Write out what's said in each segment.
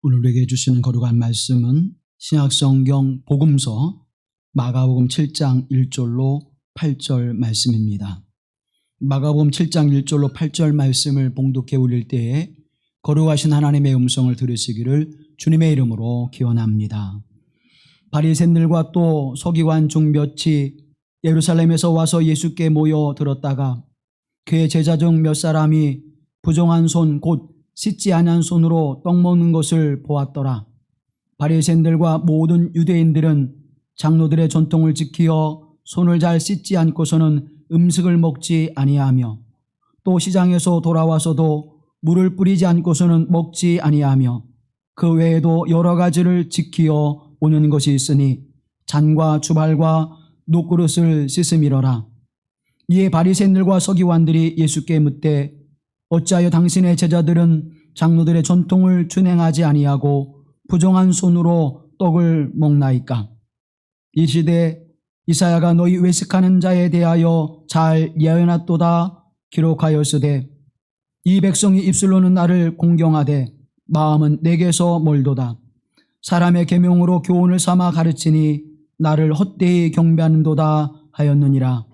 오늘 우리에게 주시는 거룩한 말씀은 신약성경 복음서 마가복음 7장 1절로 8절 말씀입니다. 마가복음 7장 1절로 8절 말씀을 봉독해 올릴 때에 거룩하신 하나님의 음성을 들으시기를 주님의 이름으로 기원합니다. 바리새인들과 또 서기관 중 몇이 예루살렘에서 와서 예수께 모여 들었다가 그의 제자 중 몇 사람이 부정한 손 곧 씻지 아니한 손으로 떡 먹는 것을 보았더라. 바리새인들과 모든 유대인들은 장로들의 전통을 지키어 손을 잘 씻지 않고서는 음식을 먹지 아니하며 또 시장에서 돌아와서도 물을 뿌리지 않고서는 먹지 아니하며 그 외에도 여러 가지를 지키어 오는 것이 있으니 잔과 주발과 녹그릇을 씻음이러라. 이에 바리새인들과 서기관들이 예수께 묻되 어찌하여 당신의 제자들은 장로들의 전통을 준행하지 아니하고 부정한 손으로 떡을 먹나이까? 이 시대 이사야가 너희 외식하는 자에 대하여 잘 예언하도다 기록하였으되 이 백성이 입술로는 나를 공경하되 마음은 내게서 멀도다. 사람의 계명으로 교훈을 삼아 가르치니 나를 헛되이 경배하는도다 하였느니라.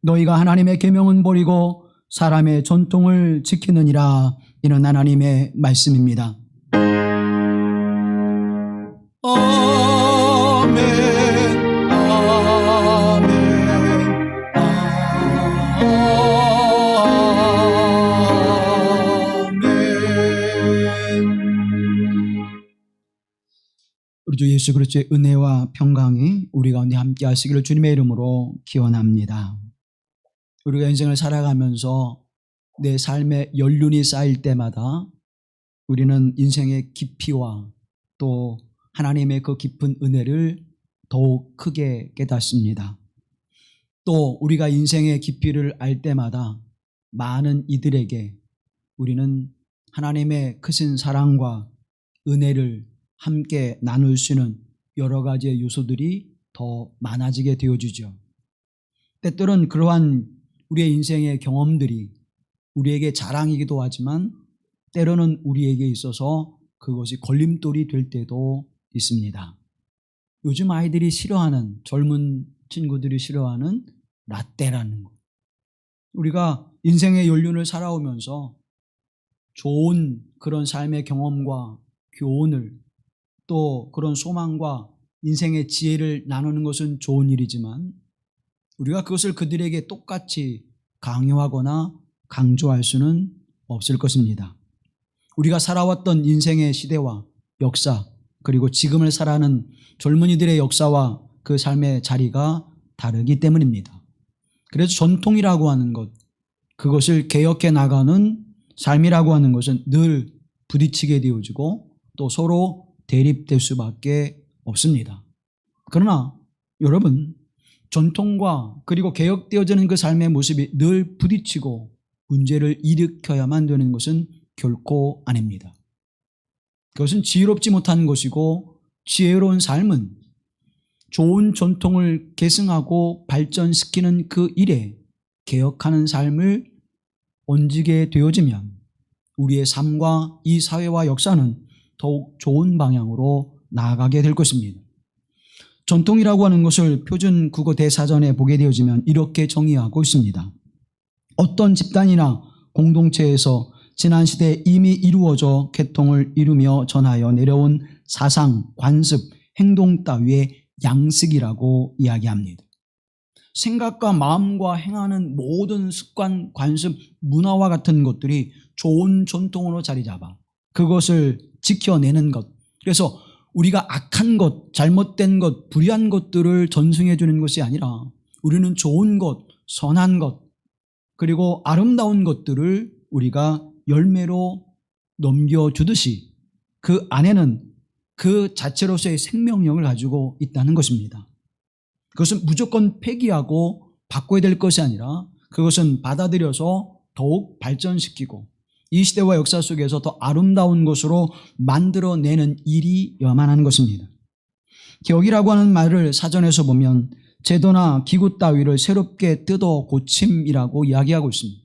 너희가 하나님의 계명은 버리고 사람의 전통을 지키느니라. 이는 하나님의 말씀입니다. 아멘, 아멘, 아멘. 우리 주 예수 그리스도의 은혜와 평강이 우리 가운데 함께 하시기를 주님의 이름으로 기원합니다. 우리가 인생을 살아가면서 내 삶의 연륜이 쌓일 때마다 우리는 인생의 깊이와 또 하나님의 그 깊은 은혜를 더욱 크게 깨닫습니다. 또 우리가 인생의 깊이를 알 때마다 많은 이들에게 우리는 하나님의 크신 사랑과 은혜를 함께 나눌 수 있는 여러 가지의 요소들이 더 많아지게 되어주죠. 때때로는 그러한 우리의 인생의 경험들이 우리에게 자랑이기도 하지만 때로는 우리에게 있어서 그것이 걸림돌이 될 때도 있습니다. 요즘 아이들이 싫어하는, 젊은 친구들이 싫어하는 라떼라는 것. 우리가 인생의 연륜을 살아오면서 좋은 그런 삶의 경험과 교훈을 또 그런 소망과 인생의 지혜를 나누는 것은 좋은 일이지만 우리가 그것을 그들에게 똑같이 강요하거나 강조할 수는 없을 것입니다. 우리가 살아왔던 인생의 시대와 역사 그리고 지금을 살아가는 젊은이들의 역사와 그 삶의 자리가 다르기 때문입니다. 그래서 전통이라고 하는 것, 그것을 개혁해 나가는 삶이라고 하는 것은 늘 부딪히게 되어지고 또 서로 대립될 수밖에 없습니다. 그러나 여러분, 전통과 그리고 개혁되어지는 그 삶의 모습이 늘 부딪히고 문제를 일으켜야만 되는 것은 결코 아닙니다. 그것은 지혜롭지 못한 것이고 지혜로운 삶은 좋은 전통을 계승하고 발전시키는 그 일에 개혁하는 삶을 얹게 되어지면 우리의 삶과 이 사회와 역사는 더욱 좋은 방향으로 나아가게 될 것입니다. 전통이라고 하는 것을 표준 국어 대사전에 보게 되어지면 이렇게 정의하고 있습니다. 어떤 집단이나 공동체에서 지난 시대에 이미 이루어져 계통을 이루며 전하여 내려온 사상, 관습, 행동 따위의 양식이라고 이야기합니다. 생각과 마음과 행하는 모든 습관, 관습, 문화와 같은 것들이 좋은 전통으로 자리 잡아 그것을 지켜내는 것. 그래서 우리가 악한 것, 잘못된 것, 불의한 것들을 전승해 주는 것이 아니라 우리는 좋은 것, 선한 것, 그리고 아름다운 것들을 우리가 열매로 넘겨주듯이 그 안에는 그 자체로서의 생명력을 가지고 있다는 것입니다. 그것은 무조건 폐기하고 바꿔야 될 것이 아니라 그것은 받아들여서 더욱 발전시키고 이 시대와 역사 속에서 더 아름다운 것으로 만들어내는 일이어야만 하는 것입니다. 개혁이라고 하는 말을 사전에서 보면 제도나 기구 따위를 새롭게 뜯어 고침이라고 이야기하고 있습니다.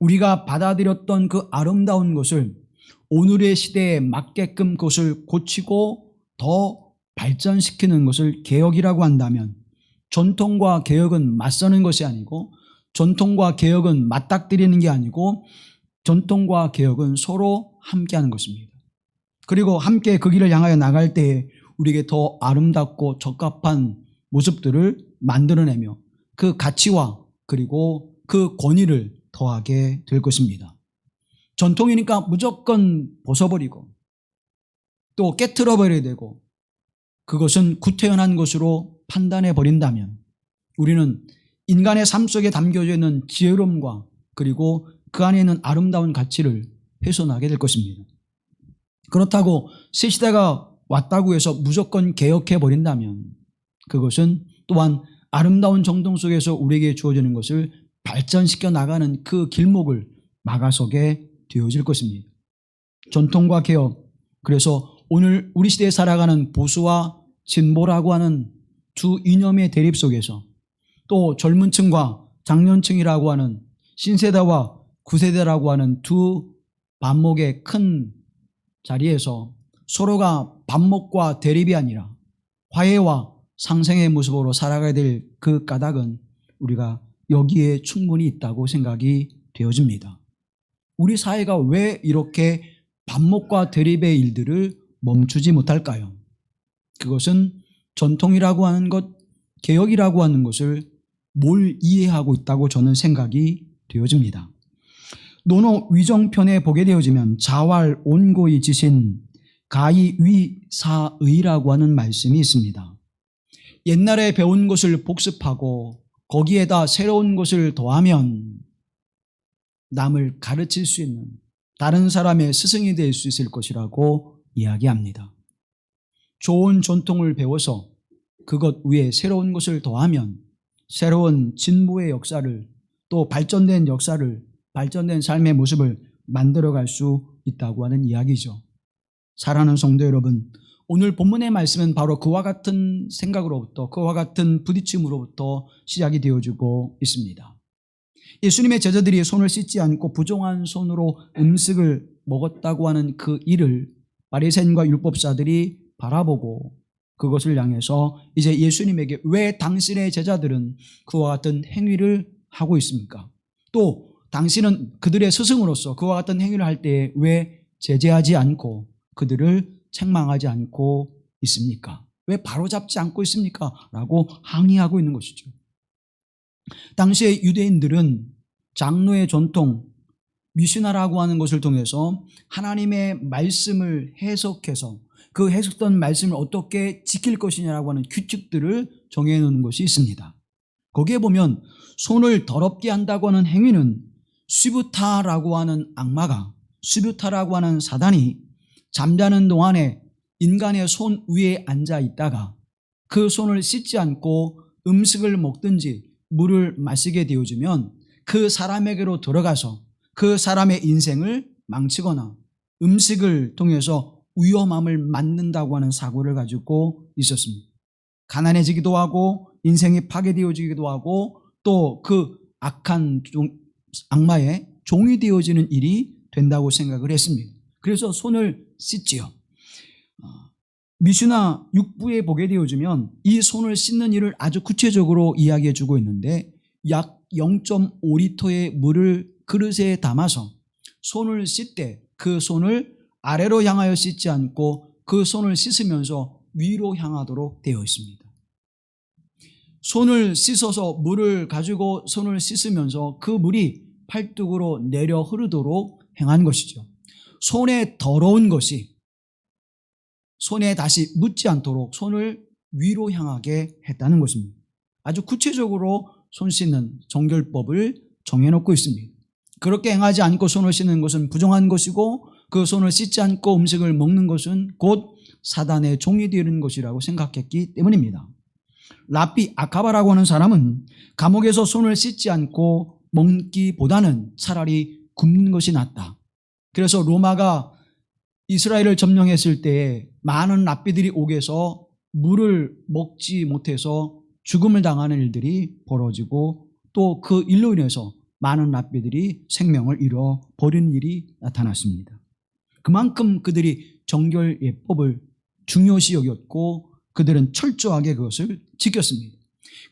우리가 받아들였던 그 아름다운 것을 오늘의 시대에 맞게끔 그것을 고치고 더 발전시키는 것을 개혁이라고 한다면, 전통과 개혁은 맞서는 것이 아니고, 전통과 개혁은 맞닥뜨리는 게 아니고, 전통과 개혁은 서로 함께하는 것입니다. 그리고 함께 그 길을 향하여 나갈 때에 우리에게 더 아름답고 적합한 모습들을 만들어내며 그 가치와 그리고 그 권위를 더하게 될 것입니다. 전통이니까 무조건 벗어버리고 또 깨트려버려야 되고 그것은 구태연한 것으로 판단해버린다면 우리는 인간의 삶 속에 담겨져 있는 지혜로움과 그리고 그 안에 있는 아름다운 가치를 훼손하게 될 것입니다. 그렇다고 새 시대가 왔다고 해서 무조건 개혁해버린다면 그것은 또한 아름다운 정통 속에서 우리에게 주어지는 것을 발전시켜 나가는 그 길목을 막아서게 되어질 것입니다. 전통과 개혁, 그래서 오늘 우리 시대에 살아가는 보수와 진보라고 하는 두 이념의 대립 속에서 또 젊은 층과 장년층이라고 하는 신세대와 구세대라고 하는 두 반목의 큰 자리에서 서로가 반목과 대립이 아니라 화해와 상생의 모습으로 살아가야 될 그 까닭은 우리가 여기에 충분히 있다고 생각이 되어집니다. 우리 사회가 왜 이렇게 반목과 대립의 일들을 멈추지 못할까요? 그것은 전통이라고 하는 것, 개혁이라고 하는 것을 뭘 이해하고 있다고 저는 생각이 되어집니다. 논어 위정편에 보게 되어지면 자활 온고이 지신 가히 위사의라고 하는 말씀이 있습니다. 옛날에 배운 것을 복습하고 거기에다 새로운 것을 더하면 남을 가르칠 수 있는 다른 사람의 스승이 될 수 있을 것이라고 이야기합니다. 좋은 전통을 배워서 그것 위에 새로운 것을 더하면 새로운 진보의 역사를 또 발전된 역사를 발전된 삶의 모습을 만들어갈 수 있다고 하는 이야기죠. 사랑하는 성도 여러분, 오늘 본문의 말씀은 바로 그와 같은 생각으로부터 그와 같은 부딪힘으로부터 시작이 되어지고 있습니다. 예수님의 제자들이 손을 씻지 않고 부정한 손으로 음식을 먹었다고 하는 그 일을 바리새인과 율법사들이 바라보고 그것을 향해서 이제 예수님에게 왜 당신의 제자들은 그와 같은 행위를 하고 있습니까? 또 당신은 그들의 스승으로서 그와 같은 행위를 할 때에 왜 제재하지 않고 그들을 책망하지 않고 있습니까? 왜 바로잡지 않고 있습니까? 라고 항의하고 있는 것이죠. 당시의 유대인들은 장로의 전통, 미슈나라고 하는 것을 통해서 하나님의 말씀을 해석해서 그 해석된 말씀을 어떻게 지킬 것이냐라고 하는 규칙들을 정해놓는 것이 있습니다. 거기에 보면 손을 더럽게 한다고 하는 행위는 수부타라고 하는 악마가, 수부타라고 하는 사단이 잠자는 동안에 인간의 손 위에 앉아 있다가 그 손을 씻지 않고 음식을 먹든지 물을 마시게 되어지면 그 사람에게로 들어가서 그 사람의 인생을 망치거나 음식을 통해서 위험함을 맞는다고 하는 사고를 가지고 있었습니다. 가난해지기도 하고 인생이 파괴되어지기도 하고 또 그 악한 악마의 종이 되어지는 일이 된다고 생각을 했습니다. 그래서 손을 씻지요. 미슈나 6부에 보게 되어지면 이 손을 씻는 일을 아주 구체적으로 이야기해 주고 있는데 약 0.5리터의 물을 그릇에 담아서 손을 씻되 그 손을 아래로 향하여 씻지 않고 그 손을 씻으면서 위로 향하도록 되어 있습니다. 손을 씻어서 물을 가지고 손을 씻으면서 그 물이 팔뚝으로 내려 흐르도록 행한 것이죠. 손에 더러운 것이 손에 다시 묻지 않도록 손을 위로 향하게 했다는 것입니다. 아주 구체적으로 손 씻는 정결법을 정해놓고 있습니다. 그렇게 행하지 않고 손을 씻는 것은 부정한 것이고 그 손을 씻지 않고 음식을 먹는 것은 곧 사단의 종이 되는 것이라고 생각했기 때문입니다. 라피 아카바라고 하는 사람은 감옥에서 손을 씻지 않고 먹기보다는 차라리 굶는 것이 낫다. 그래서 로마가 이스라엘을 점령했을 때에 많은 랍비들이 옥에서 물을 먹지 못해서 죽음을 당하는 일들이 벌어지고 또 그 일로 인해서 많은 랍비들이 생명을 잃어버리는 일이 나타났습니다. 그만큼 그들이 정결 예법을 중요시 여겼고 그들은 철저하게 그것을 지켰습니다.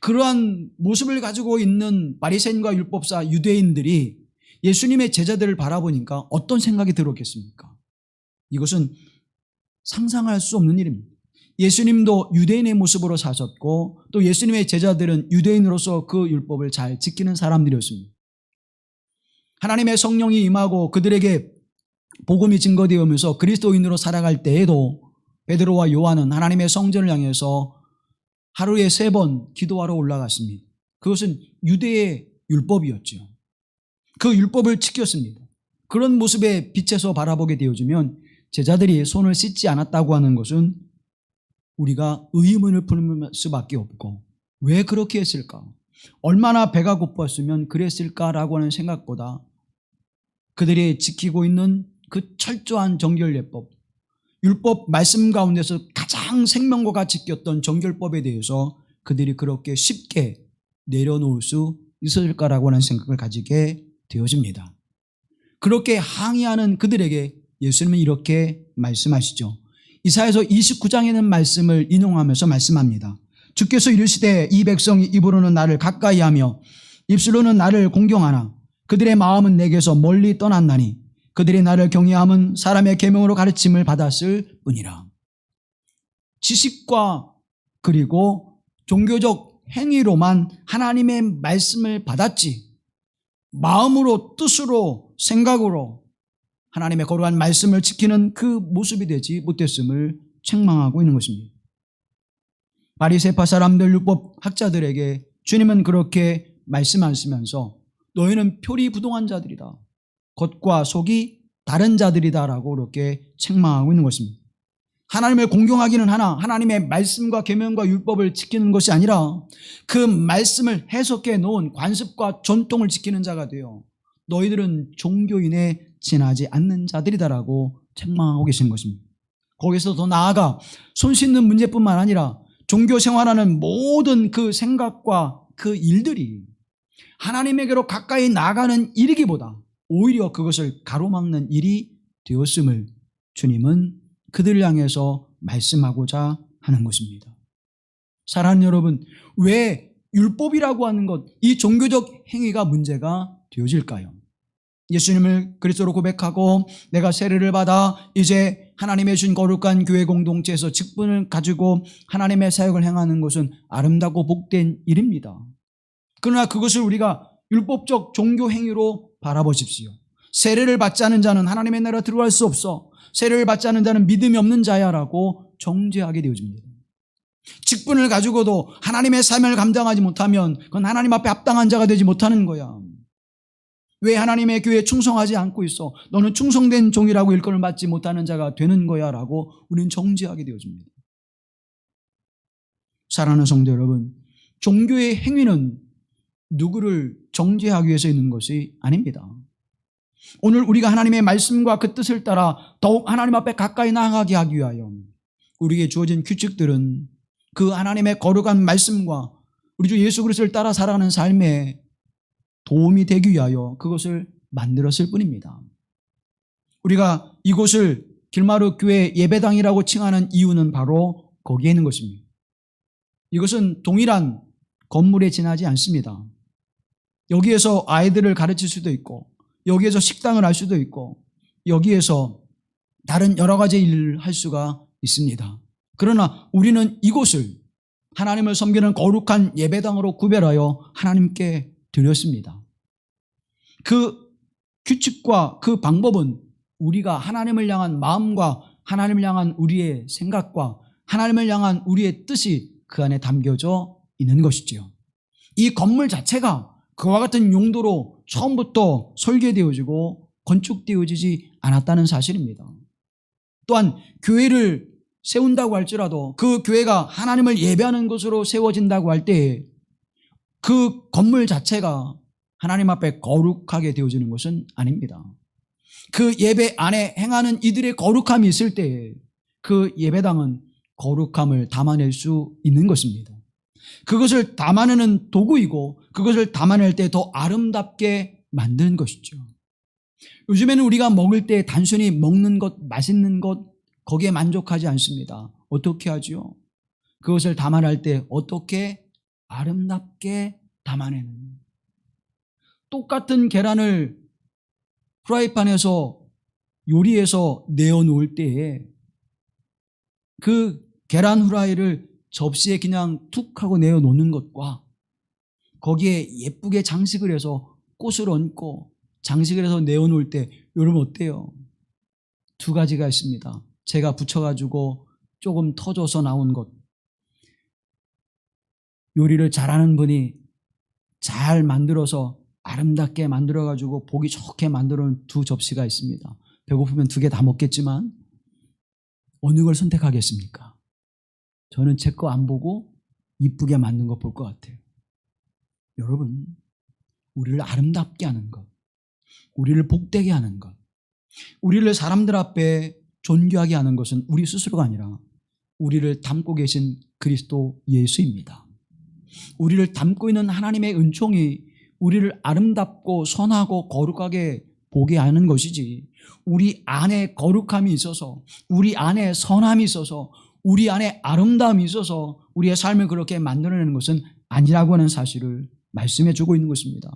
그러한 모습을 가지고 있는 바리새인과 율법사 유대인들이 예수님의 제자들을 바라보니까 어떤 생각이 들었겠습니까? 이것은 상상할 수 없는 일입니다. 예수님도 유대인의 모습으로 사셨고 또 예수님의 제자들은 유대인으로서 그 율법을 잘 지키는 사람들이었습니다. 하나님의 성령이 임하고 그들에게 복음이 증거되어 오면서 그리스도인으로 살아갈 때에도 베드로와 요한은 하나님의 성전을 향해서 하루에 3번 기도하러 올라갔습니다. 그것은 유대의 율법이었죠. 그 율법을 지켰습니다. 그런 모습에 빛에서 바라보게 되어지면 제자들이 손을 씻지 않았다고 하는 것은 우리가 의문을 품을 수밖에 없고 왜 그렇게 했을까? 얼마나 배가 고팠으면 그랬을까라고 하는 생각보다 그들이 지키고 있는 그 철저한 정결예법, 율법 말씀 가운데서 가장 생명과가 지켰던 정결법에 대해서 그들이 그렇게 쉽게 내려놓을 수 있었을까라고 하는 생각을 가지게 되어집니다. 그렇게 항의하는 그들에게 예수님은 이렇게 말씀하시죠. 이사야서 29장에는 말씀을 인용하면서 말씀합니다. 주께서 이르시되 이 백성이 입으로는 나를 가까이하며 입술로는 나를 공경하나 그들의 마음은 내게서 멀리 떠났나니 그들이 나를 경외함은 사람의 계명으로 가르침을 받았을 뿐이라. 지식과 그리고 종교적 행위로만 하나님의 말씀을 받았지 마음으로 뜻으로 생각으로 하나님의 거룩한 말씀을 지키는 그 모습이 되지 못했음을 책망하고 있는 것입니다. 바리새파 사람들 율법 학자들에게 주님은 그렇게 말씀하시면서 너희는 표리부동한 자들이다. 겉과 속이 다른 자들이다라고 그렇게 책망하고 있는 것입니다. 하나님을 공경하기는 하나 하나님의 말씀과 계명과 율법을 지키는 것이 아니라 그 말씀을 해석해 놓은 관습과 전통을 지키는 자가 되어 너희들은 종교인에 지나지 않는 자들이다라고 책망하고 계시는 것입니다. 거기서 더 나아가 손 씻는 문제뿐만 아니라 종교 생활하는 모든 그 생각과 그 일들이 하나님에게로 가까이 나가는 일이기보다 오히려 그것을 가로막는 일이 되었음을 주님은 그들을 향해서 말씀하고자 하는 것입니다. 사랑하는 여러분, 왜 율법이라고 하는 것, 이 종교적 행위가 문제가 되어질까요? 예수님을 그리스도로 고백하고 내가 세례를 받아 이제 하나님의 준 거룩한 교회 공동체에서 직분을 가지고 하나님의 사역을 행하는 것은 아름답고 복된 일입니다. 그러나 그것을 우리가 율법적 종교 행위로 바라보십시오. 세례를 받지 않은 자는 하나님의 나라에 들어갈 수 없어. 세례를 받지 않은 자는 믿음이 없는 자야라고 정죄하게 되어집니다. 직분을 가지고도 하나님의 삶을 감당하지 못하면 그건 하나님 앞에 합당한 자가 되지 못하는 거야. 왜 하나님의 교회에 충성하지 않고 있어? 너는 충성된 종이라고 일컬을 받지 못하는 자가 되는 거야 라고 우리는 정죄하게 되어집니다. 사랑하는 성도 여러분, 종교의 행위는 누구를 정죄하기 위해서 있는 것이 아닙니다. 오늘 우리가 하나님의 말씀과 그 뜻을 따라 더욱 하나님 앞에 가까이 나아가게 하기 위하여 우리에게 주어진 규칙들은 그 하나님의 거룩한 말씀과 우리 주 예수 그리스도를 따라 살아가는 삶에 도움이 되기 위하여 그것을 만들었을 뿐입니다. 우리가 이곳을 길마루 교회 예배당이라고 칭하는 이유는 바로 거기에 있는 것입니다. 이것은 동일한 건물에 지나지 않습니다. 여기에서 아이들을 가르칠 수도 있고 여기에서 식당을 할 수도 있고 여기에서 다른 여러 가지 일을 할 수가 있습니다. 그러나 우리는 이곳을 하나님을 섬기는 거룩한 예배당으로 구별하여 하나님께 드렸습니다. 그 규칙과 그 방법은 우리가 하나님을 향한 마음과 하나님을 향한 우리의 생각과 하나님을 향한 우리의 뜻이 그 안에 담겨져 있는 것이지요. 이 건물 자체가 그와 같은 용도로 처음부터 설계되어지고 건축되어지지 않았다는 사실입니다. 또한 교회를 세운다고 할지라도 그 교회가 하나님을 예배하는 곳으로 세워진다고 할 때 그 건물 자체가 하나님 앞에 거룩하게 되어지는 것은 아닙니다. 그 예배 안에 행하는 이들의 거룩함이 있을 때 그 예배당은 거룩함을 담아낼 수 있는 것입니다. 그것을 담아내는 도구이고 그것을 담아낼 때 더 아름답게 만드는 것이죠. 요즘에는 우리가 먹을 때 단순히 먹는 것, 맛있는 것, 거기에 만족하지 않습니다. 어떻게 하죠? 그것을 담아낼 때 어떻게 아름답게 담아내는. 똑같은 계란을 프라이팬에서 요리해서 내어놓을 때에 그 계란 후라이를 접시에 그냥 툭 하고 내어놓는 것과 거기에 예쁘게 장식을 해서 꽃을 얹고 장식을 해서 내어놓을 때 여러분 어때요? 두 가지가 있습니다. 제가 붙여가지고 조금 터져서 나온 것. 요리를 잘하는 분이 잘 만들어서 아름답게 만들어가지고 보기 좋게 만들어 놓은 두 접시가 있습니다. 배고프면 두 개 다 먹겠지만 어느 걸 선택하겠습니까? 저는 제 거 안 보고 이쁘게 만든 거 볼 것 같아요. 여러분, 우리를 아름답게 하는 것, 우리를 복되게 하는 것, 우리를 사람들 앞에 존귀하게 하는 것은 우리 스스로가 아니라 우리를 담고 계신 그리스도 예수입니다. 우리를 담고 있는 하나님의 은총이 우리를 아름답고 선하고 거룩하게 보게 하는 것이지, 우리 안에 거룩함이 있어서, 우리 안에 선함이 있어서, 우리 안에 아름다움이 있어서 우리의 삶을 그렇게 만들어내는 것은 아니라고 하는 사실을 말씀해 주고 있는 것입니다.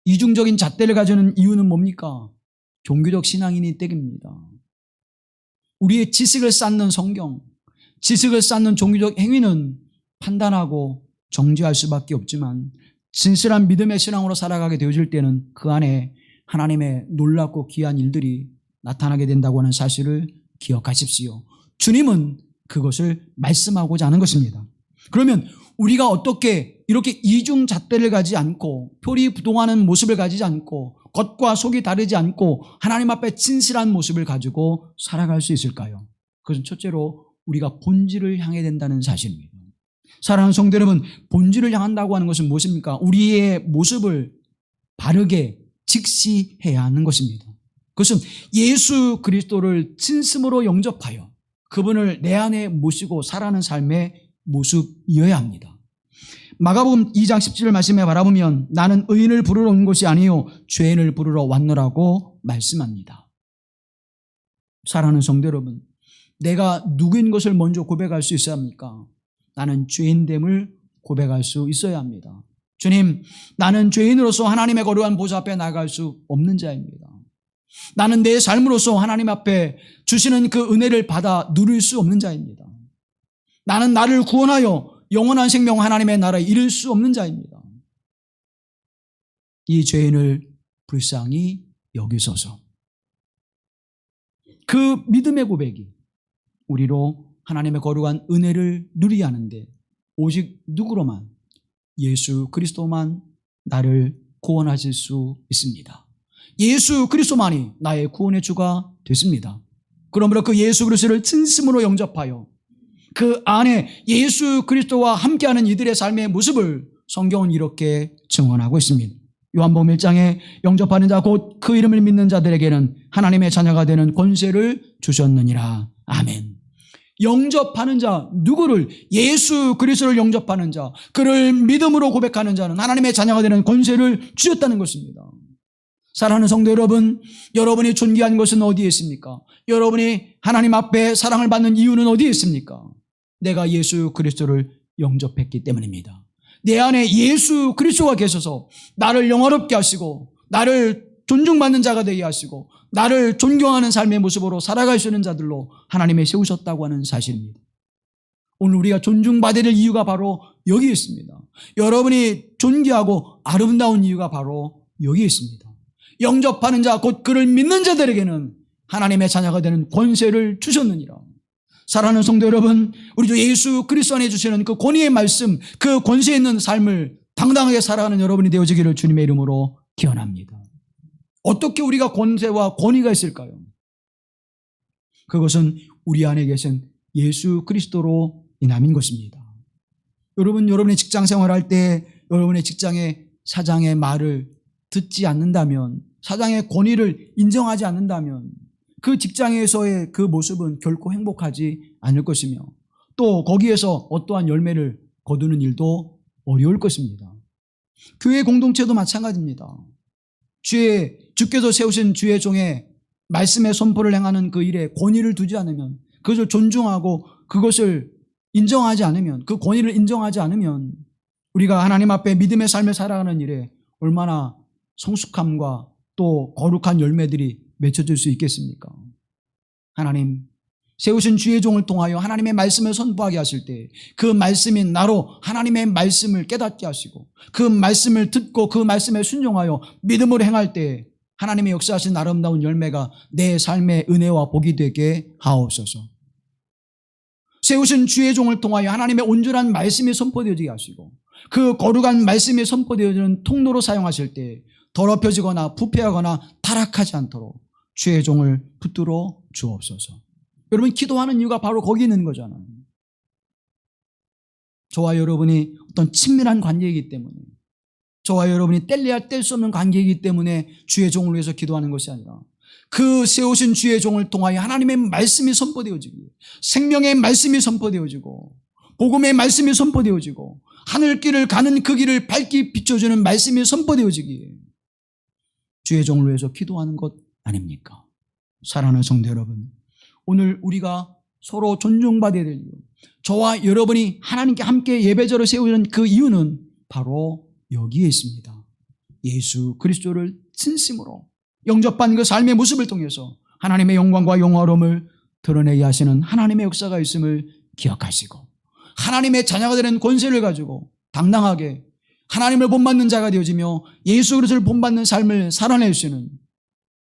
이중적인 잣대를 가지는 이유는 뭡니까? 종교적 신앙인이 때입니다. 우리의 지식을 쌓는 성경, 지식을 쌓는 종교적 행위는 판단하고 정죄할 수밖에 없지만 진실한 믿음의 신앙으로 살아가게 되어질 때는 그 안에 하나님의 놀랍고 귀한 일들이 나타나게 된다고 하는 사실을 기억하십시오. 주님은 그것을 말씀하고자 하는 것입니다. 그러면 우리가 어떻게 이렇게 이중잣대를 가지지 않고 표리부동하는 모습을 가지지 않고 겉과 속이 다르지 않고 하나님 앞에 진실한 모습을 가지고 살아갈 수 있을까요? 그것은 첫째로 우리가 본질을 향해야 된다는 사실입니다. 사랑하는 성도 여러분, 본질을 향한다고 하는 것은 무엇입니까? 우리의 모습을 바르게 직시해야 하는 것입니다. 그것은 예수 그리스도를 진심으로 영접하여 그분을 내 안에 모시고 살아가는 삶의 모습이어야 합니다. 마가복음 2장 17절 말씀에 바라보면 나는 의인을 부르러 온 것이 아니요 죄인을 부르러 왔노라고 말씀합니다. 사랑하는 성도 여러분, 내가 누구인 것을 먼저 고백할 수 있어야 합니까? 나는 죄인됨을 고백할 수 있어야 합니다. 주님, 나는 죄인으로서 하나님의 거룩한 보좌 앞에 나갈 수 없는 자입니다. 나는 내 삶으로서 하나님 앞에 주시는 그 은혜를 받아 누릴 수 없는 자입니다. 나는 나를 구원하여 영원한 생명 하나님의 나라에 이를 수 없는 자입니다. 이 죄인을 불쌍히 여기소서. 그 믿음의 고백이 우리로 하나님의 거룩한 은혜를 누리게 하는데 오직 누구로만? 예수 그리스도만 나를 구원하실 수 있습니다. 예수 그리스도만이 나의 구원의 주가 됐습니다. 그러므로 그 예수 그리스도를 진심으로 영접하여 그 안에 예수 그리스도와 함께하는 이들의 삶의 모습을 성경은 이렇게 증언하고 있습니다. 요한복음 1장에 영접하는 자 곧 그 이름을 믿는 자들에게는 하나님의 자녀가 되는 권세를 주셨느니라. 아멘. 영접하는 자, 누구를? 예수 그리스도를 영접하는 자, 그를 믿음으로 고백하는 자는 하나님의 자녀가 되는 권세를 주셨다는 것입니다. 사랑하는 성도 여러분, 여러분이 존귀한 것은 어디에 있습니까? 여러분이 하나님 앞에 사랑을 받는 이유는 어디에 있습니까? 내가 예수 그리스도를 영접했기 때문입니다. 내 안에 예수 그리스도가 계셔서 나를 영화롭게 하시고 나를 존중받는 자가 되게 하시고 나를 존경하는 삶의 모습으로 살아갈 수 있는 자들로 하나님이 세우셨다고 하는 사실입니다. 오늘 우리가 존중받을 이유가 바로 여기 있습니다. 여러분이 존귀하고 아름다운 이유가 바로 여기 있습니다. 영접하는 자 곧 그를 믿는 자들에게는 하나님의 자녀가 되는 권세를 주셨느니라. 사랑하는 성도 여러분, 우리 주 예수 그리스도 안에 주시는 그 권위의 말씀, 그 권세 있는 삶을 당당하게 살아가는 여러분이 되어지기를 주님의 이름으로 기원합니다. 어떻게 우리가 권세와 권위가 있을까요? 그것은 우리 안에 계신 예수 그리스도로 인함인 것입니다. 여러분의 직장 생활할 때 여러분의 직장의 사장의 말을 듣지 않는다면, 사장의 권위를 인정하지 않는다면 그 직장에서의 그 모습은 결코 행복하지 않을 것이며 또 거기에서 어떠한 열매를 거두는 일도 어려울 것입니다. 교회 공동체도 마찬가지입니다. 주의 주께서 세우신 주의 종의 말씀의 선포를 행하는 그 일에 권위를 두지 않으면, 그것을 존중하고 그것을 인정하지 않으면, 그 권위를 인정하지 않으면 우리가 하나님 앞에 믿음의 삶을 살아가는 일에 얼마나 성숙함과 또 거룩한 열매들이 맺혀질 수 있겠습니까? 하나님, 세우신 주의 종을 통하여 하나님의 말씀을 선포하게 하실 때 그 말씀이 나로 하나님의 말씀을 깨닫게 하시고 그 말씀을 듣고 그 말씀에 순종하여 믿음으로 행할 때 하나님의 역사하신 아름다운 열매가 내 삶의 은혜와 복이 되게 하옵소서. 세우신 주의 종을 통하여 하나님의 온전한 말씀이 선포되어지게 하시고 그 거룩한 말씀이 선포되어지는 통로로 사용하실 때 더럽혀지거나 부패하거나 타락하지 않도록 주의 종을 붙들어 주옵소서. 여러분, 기도하는 이유가 바로 거기 있는 거잖아요. 저와 여러분이 어떤 친밀한 관계이기 때문에, 저와 여러분이 뗄래야 뗄 수 없는 관계이기 때문에 주의 종을 위해서 기도하는 것이 아니라 그 세우신 주의 종을 통하여 하나님의 말씀이 선포되어지고 생명의 말씀이 선포되어지고 복음의 말씀이 선포되어지고 하늘길을 가는 그 길을 밝게 비춰주는 말씀이 선포되어지기에 주의 종을 위해서 기도하는 것 아닙니까? 사랑하는 성도 여러분, 오늘 우리가 서로 존중받아야 될 이유, 저와 여러분이 하나님께 함께 예배자로 세우는 그 이유는 바로 여기에 있습니다. 예수 그리스도를 진심으로 영접한 그 삶의 모습을 통해서 하나님의 영광과 영화로움을 드러내게 하시는 하나님의 역사가 있음을 기억하시고 하나님의 자녀가 되는 권세를 가지고 당당하게 하나님을 본받는 자가 되어지며 예수 그리스도를 본받는 삶을 살아낼 수 있는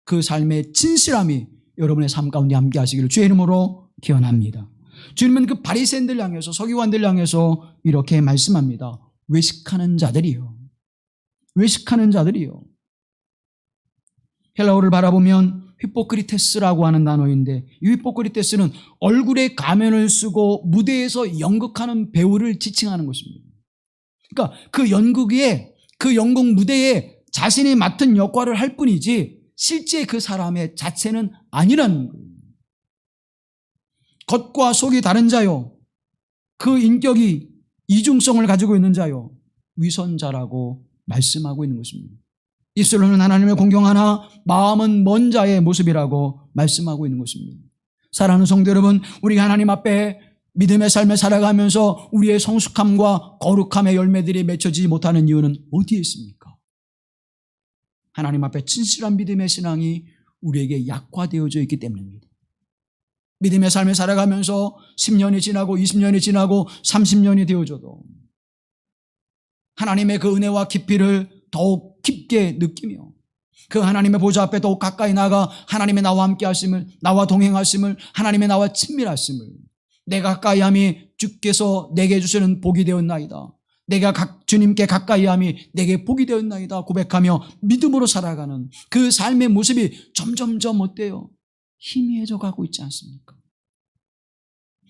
그 삶의 진실함이 여러분의 삶 가운데 함께 하시기를 주의 이름으로 기원합니다. 주님은 그 바리새인들 향해서, 서기관들 향해서 이렇게 말씀합니다. 외식하는 자들이요. 외식하는 자들이요. 헬라어를 바라보면 히포크리테스라고 하는 단어인데, 이 히포크리테스는 얼굴에 가면을 쓰고 무대에서 연극하는 배우를 지칭하는 것입니다. 그러니까 그 연극 무대에 자신이 맡은 역할을 할 뿐이지 실제 그 사람의 자체는 아니라는 거예요. 겉과 속이 다른 자요, 그 인격이 이중성을 가지고 있는 자요, 위선자라고 말씀하고 있는 것입니다. 입술로는 하나님을 공경하나 마음은 먼 자의 모습이라고 말씀하고 있는 것입니다. 사랑하는 성도 여러분, 우리가 하나님 앞에 믿음의 삶을 살아가면서 우리의 성숙함과 거룩함의 열매들이 맺혀지지 못하는 이유는 어디에 있습니까? 하나님 앞에 진실한 믿음의 신앙이 우리에게 약화되어져 있기 때문입니다. 믿음의 삶을 살아가면서 10년이 지나고 20년이 지나고 30년이 되어져도 하나님의 그 은혜와 깊이를 더욱 깊게 느끼며 그 하나님의 보좌 앞에 더욱 가까이 나가 하나님의 나와 함께 하심을, 나와 동행하심을, 하나님의 나와 친밀하심을, 내가 가까이함이 주께서 내게 주시는 복이 되었나이다, 내가 주님께 가까이함이 내게 복이 되었나이다 고백하며 믿음으로 살아가는 그 삶의 모습이 점점점 어때요? 희미해져 가고 있지 않습니까?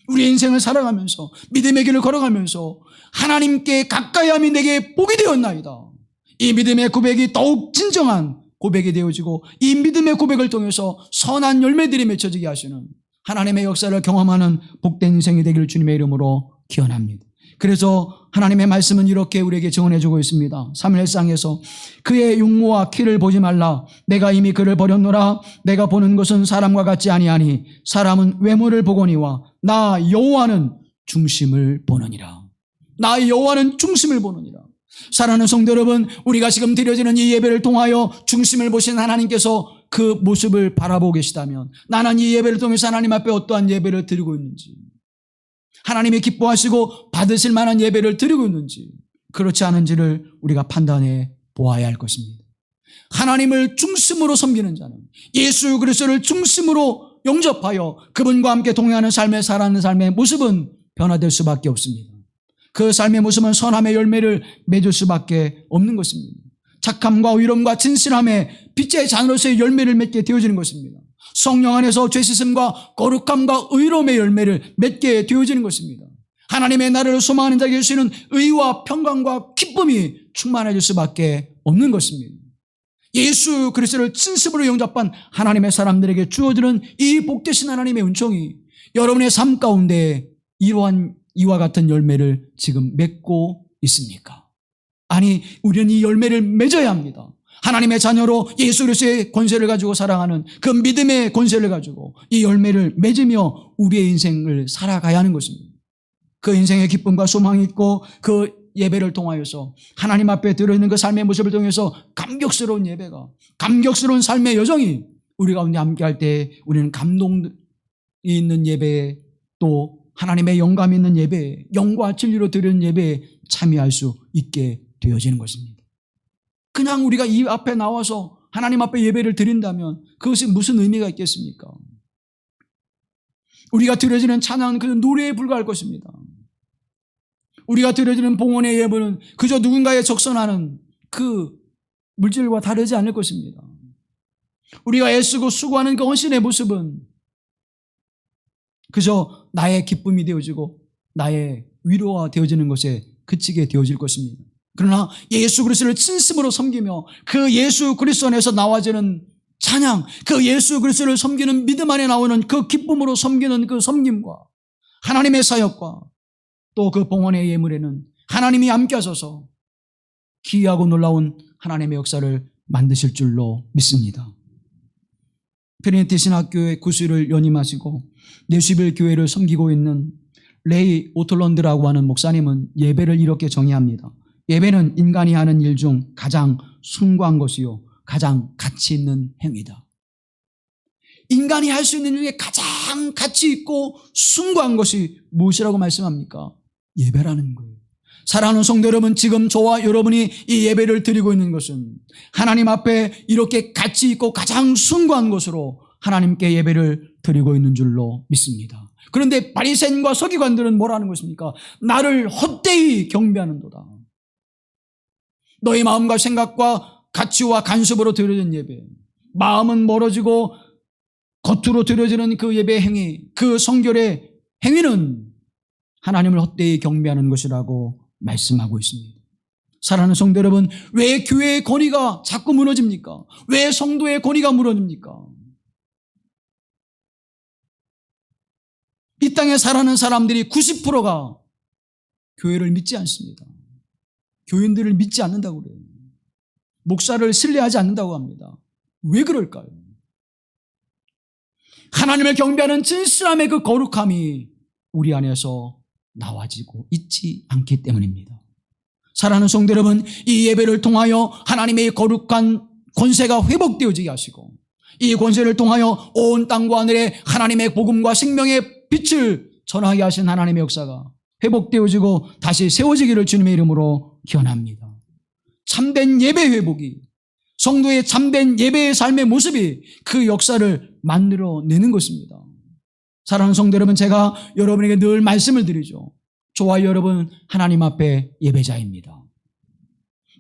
우리 인생을 살아가면서 믿음의 길을 걸어가면서 하나님께 가까이함이 내게 복이 되었나이다, 이 믿음의 고백이 더욱 진정한 고백이 되어지고 이 믿음의 고백을 통해서 선한 열매들이 맺혀지게 하시는 하나님의 역사를 경험하는 복된 인생이 되기를 주님의 이름으로 기원합니다. 그래서 하나님의 말씀은 이렇게 우리에게 증언해주고 있습니다. 사무엘상에서 그의 육모와 키를 보지 말라, 내가 이미 그를 버렸노라. 내가 보는 것은 사람과 같지 아니하니 사람은 외모를 보거니와 나 여호와는 중심을 보느니라. 나 여호와는 중심을 보느니라. 사랑하는 성도 여러분, 우리가 지금 드려지는 이 예배를 통하여 중심을 보신 하나님께서 그 모습을 바라보고 계시다면 나는 이 예배를 통해서 하나님 앞에 어떠한 예배를 드리고 있는지, 하나님이 기뻐하시고 받으실 만한 예배를 드리고 있는지, 그렇지 않은지를 우리가 판단해 보아야 할 것입니다. 하나님을 중심으로 섬기는 자는 예수 그리스도를 중심으로 영접하여 그분과 함께 동행하는 삶을 살아가는 삶의 모습은 변화될 수밖에 없습니다. 그 삶의 모습은 선함의 열매를 맺을 수밖에 없는 것입니다. 착함과 의로움과 진실함의 빛의 자녀로서의 열매를 맺게 되어지는 것입니다. 성령 안에서 죄씻음과 거룩함과 의로움의 열매를 맺게 되어지는 것입니다. 하나님의 나라를 소망하는 자에게 주시는 의와 평강과 기쁨이 충만해질 수밖에 없는 것입니다. 예수 그리스도를 진심으로 영접한 하나님의 사람들에게 주어지는 이 복되신 하나님의 은총이 여러분의 삶 가운데 이와 같은 열매를 지금 맺고 있습니까? 아니, 우리는 이 열매를 맺어야 합니다. 하나님의 자녀로 예수 그리스도의 권세를 가지고 사랑하는 그 믿음의 권세를 가지고 이 열매를 맺으며 우리의 인생을 살아가야 하는 것입니다. 그 인생의 기쁨과 소망이 있고 그 예배를 통하여서 하나님 앞에 들어있는 그 삶의 모습을 통해서 감격스러운 예배가, 감격스러운 삶의 여정이 우리 가운데 함께할 때 우리는 감동이 있는 예배에, 또 하나님의 영감이 있는 예배에, 영과 진리로 드리는 예배에 참여할 수 있게 되어지는 것입니다. 그냥 우리가 이 앞에 나와서 하나님 앞에 예배를 드린다면 그것이 무슨 의미가 있겠습니까? 우리가 드려지는 찬양은 그저 노래에 불과할 것입니다. 우리가 드려지는 봉헌의 예배는 그저 누군가에 적선하는 그 물질과 다르지 않을 것입니다. 우리가 애쓰고 수고하는 그 헌신의 모습은 그저 나의 기쁨이 되어지고 나의 위로가 되어지는 것에 그치게 되어질 것입니다. 그러나 예수 그리스도를 진심으로 섬기며 그 예수 그리스도 안에서 나와지는 찬양, 그 예수 그리스도를 섬기는 믿음 안에 나오는 그 기쁨으로 섬기는 그 섬김과 하나님의 사역과 또 그 봉헌의 예물에는 하나님이 함께 하셔서 기이하고 놀라운 하나님의 역사를 만드실 줄로 믿습니다. 트리니티 신학교의 구수를 연임하시고 내슈빌 교회를 섬기고 있는 레이 오틀런드라고 하는 목사님은 예배를 이렇게 정의합니다. 예배는 인간이 하는 일 중 가장 숭고한 것이요 가장 가치 있는 행위다. 인간이 할 수 있는 일 중에 가장 가치 있고 숭고한 것이 무엇이라고 말씀합니까? 예배라는 거예요. 사랑하는 성도 여러분, 지금 저와 여러분이 이 예배를 드리고 있는 것은 하나님 앞에 이렇게 가치 있고 가장 숭고한 것으로 하나님께 예배를 드리고 있는 줄로 믿습니다. 그런데 바리새인과 서기관들은 뭐라는 것입니까? 나를 헛되이 경배하는도다. 너희 마음과 생각과 가치와 간섭으로 드려진 예배, 마음은 멀어지고 겉으로 드려지는 그 예배 행위, 그 성결의 행위는 하나님을 헛되이 경배하는 것이라고 말씀하고 있습니다. 사랑하는 성도 여러분, 왜 교회의 권위가 자꾸 무너집니까? 왜 성도의 권위가 무너집니까? 이 땅에 살아가는 사람들이 90%가 교회를 믿지 않습니다. 교인들을 믿지 않는다고 그래요. 목사를 신뢰하지 않는다고 합니다. 왜 그럴까요? 하나님을 경배하는 진실함의 그 거룩함이 우리 안에서 나와지고 있지 않기 때문입니다. 사랑하는 성도 여러분, 이 예배를 통하여 하나님의 거룩한 권세가 회복되어지게 하시고 이 권세를 통하여 온 땅과 하늘에 하나님의 복음과 생명의 빛을 전하게 하신 하나님의 역사가 회복되어지고 다시 세워지기를 주님의 이름으로 기원합니다. 참된 예배 회복이, 성도의 참된 예배의 삶의 모습이 그 역사를 만들어내는 것입니다. 사랑하는 성도 여러분, 제가 여러분에게 늘 말씀을 드리죠. 저와 여러분 하나님 앞에 예배자입니다.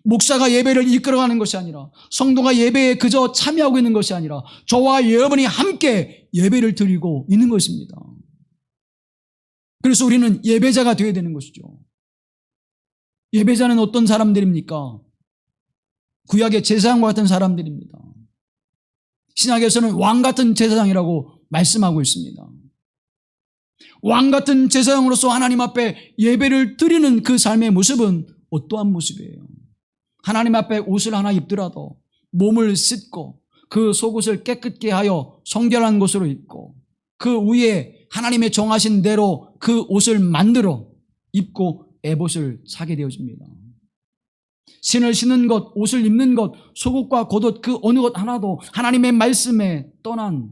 목사가 예배를 이끌어가는 것이 아니라, 성도가 예배에 그저 참여하고 있는 것이 아니라 저와 여러분이 함께 예배를 드리고 있는 것입니다. 그래서 우리는 예배자가 되어야 되는 것이죠. 예배자는 어떤 사람들입니까? 구약의 제사장과 같은 사람들입니다. 신약에서는 왕 같은 제사장이라고 말씀하고 있습니다. 왕 같은 제사장으로서 하나님 앞에 예배를 드리는 그 삶의 모습은 어떠한 모습이에요? 하나님 앞에 옷을 하나 입더라도 몸을 씻고 그 속옷을 깨끗게 하여 성결한 것으로 입고 그 위에 하나님의 정하신 대로 그 옷을 만들어 입고 에봇을 사게 되어집니다. 신을 신는 것, 옷을 입는 것, 속옷과 겉옷 그 어느 것 하나도 하나님의 말씀에 떠난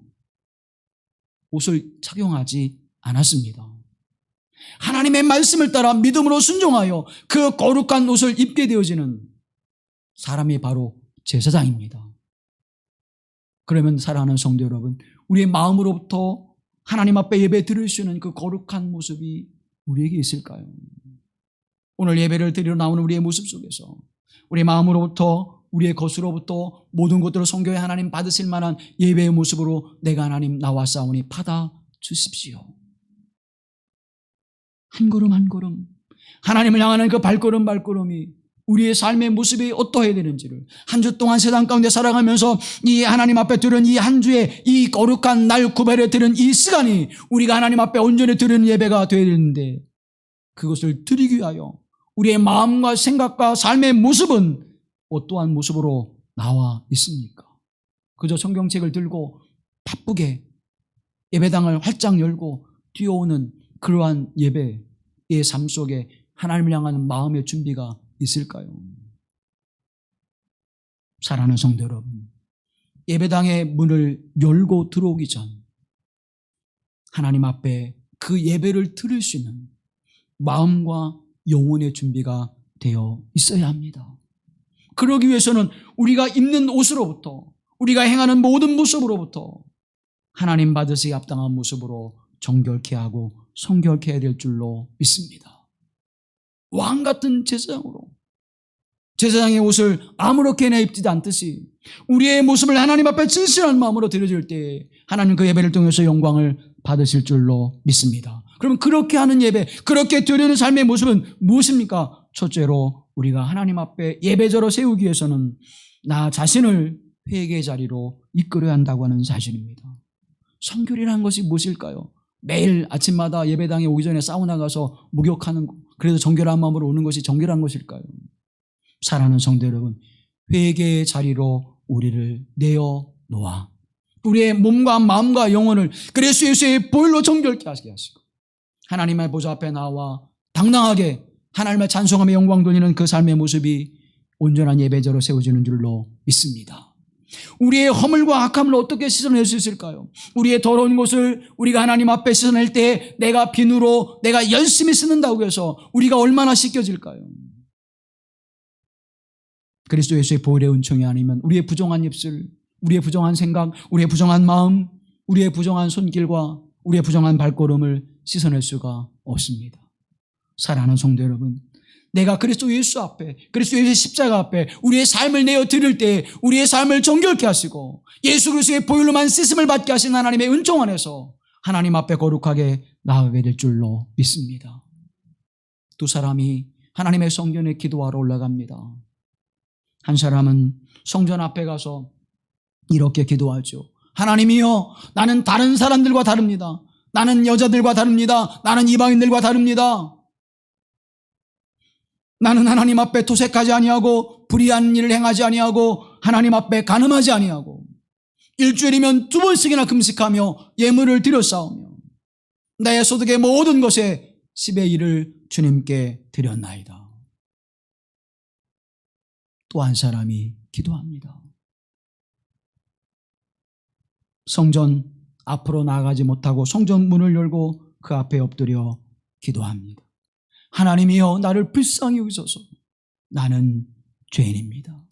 옷을 착용하지 않았습니다. 하나님의 말씀을 따라 믿음으로 순종하여 그 거룩한 옷을 입게 되어지는 사람이 바로 제사장입니다. 그러면 사랑하는 성도 여러분, 우리의 마음으로부터 하나님 앞에 예배 드릴 수 있는 그 거룩한 모습이 우리에게 있을까요? 오늘 예배를 드리러 나오는 우리의 모습 속에서 우리의 마음으로부터, 우리의 것으로부터 모든 것들을 성교에 하나님 받으실 만한 예배의 모습으로 내가 하나님 나왔사오니 받아 주십시오. 한 걸음 한 걸음 하나님을 향하는 그 발걸음 발걸음이 우리의 삶의 모습이 어떠해야 되는지를 한 주 동안 세상 가운데 살아가면서 이 하나님 앞에 드린 이 한 주의 이 거룩한 날 구별에 드린 이 시간이 우리가 하나님 앞에 온전히 드리는 예배가 되어야 되는데, 그것을 드리기 위하여 우리의 마음과 생각과 삶의 모습은 어떠한 모습으로 나와 있습니까? 그저 성경책을 들고 바쁘게 예배당을 활짝 열고 뛰어오는 그러한 예배의 삶 속에 하나님을 향하는 마음의 준비가 있을까요? 사랑하는 성도 여러분, 예배당의 문을 열고 들어오기 전 하나님 앞에 그 예배를 들을 수 있는 마음과 영혼의 준비가 되어 있어야 합니다. 그러기 위해서는 우리가 입는 옷으로부터, 우리가 행하는 모든 모습으로부터 하나님 받으시기 합당한 모습으로 정결케 하고 성결케 해야 될 줄로 믿습니다. 왕 같은 제사장으로, 제사장의 옷을 아무렇게나 입지도 않듯이 우리의 모습을 하나님 앞에 진실한 마음으로 드려질 때 하나님 그 예배를 통해서 영광을 받으실 줄로 믿습니다. 그러면 그렇게 하는 예배, 그렇게 드리는 삶의 모습은 무엇입니까? 첫째로 우리가 하나님 앞에 예배자로 세우기 위해서는 나 자신을 회개의 자리로 이끌어야 한다고 하는 사실입니다. 성결이라는 것이 무엇일까요? 매일 아침마다 예배당에 오기 전에 사우나 가서 목욕하는 것, 그래서 정결한 마음으로 오는 것이 정결한 것일까요? 사랑하는 성도 여러분, 회개의 자리로 우리를 내어 놓아 우리의 몸과 마음과 영혼을 그리스도 예수의 보혈로 정결케 하시게 하시고 하나님의 보좌 앞에 나와 당당하게 하나님의 찬송하며 영광 돌리는 그 삶의 모습이 온전한 예배자로 세워지는 줄로 믿습니다. 우리의 허물과 악함을 어떻게 씻어낼 수 있을까요? 우리의 더러운 것을 우리가 하나님 앞에 씻어낼 때 내가 비누로 내가 열심히 쓰는다고 해서 우리가 얼마나 씻겨질까요? 그리스도 예수의 보혈의 은총이 아니면 우리의 부정한 입술, 우리의 부정한 생각, 우리의 부정한 마음, 우리의 부정한 손길과 우리의 부정한 발걸음을 씻어낼 수가 없습니다. 사랑하는 성도 여러분, 내가 그리스도 예수 앞에, 그리스도 예수의 십자가 앞에 우리의 삶을 내어 드릴 때 우리의 삶을 정결케 하시고 예수 그리스도의 보혈로만 씻음을 받게 하신 하나님의 은총 안에서 하나님 앞에 거룩하게 나아가게 될 줄로 믿습니다. 두 사람이 하나님의 성전에 기도하러 올라갑니다. 한 사람은 성전 앞에 가서 이렇게 기도하죠. 하나님이여, 나는 다른 사람들과 다릅니다. 나는 여자들과 다릅니다. 나는 이방인들과 다릅니다. 나는 하나님 앞에 도색하지 아니하고 불의한 일을 행하지 아니하고 하나님 앞에 간음하지 아니하고 일주일이면 2번씩이나 금식하며 예물을 드려 싸우며 나의 소득의 모든 것에 10의 1을 주님께 드렸나이다. 또 한 사람이 기도합니다. 성전 앞으로 나아가지 못하고 성전 문을 열고 그 앞에 엎드려 기도합니다. 하나님이여, 나를 불쌍히 여기소서. 나는 죄인입니다.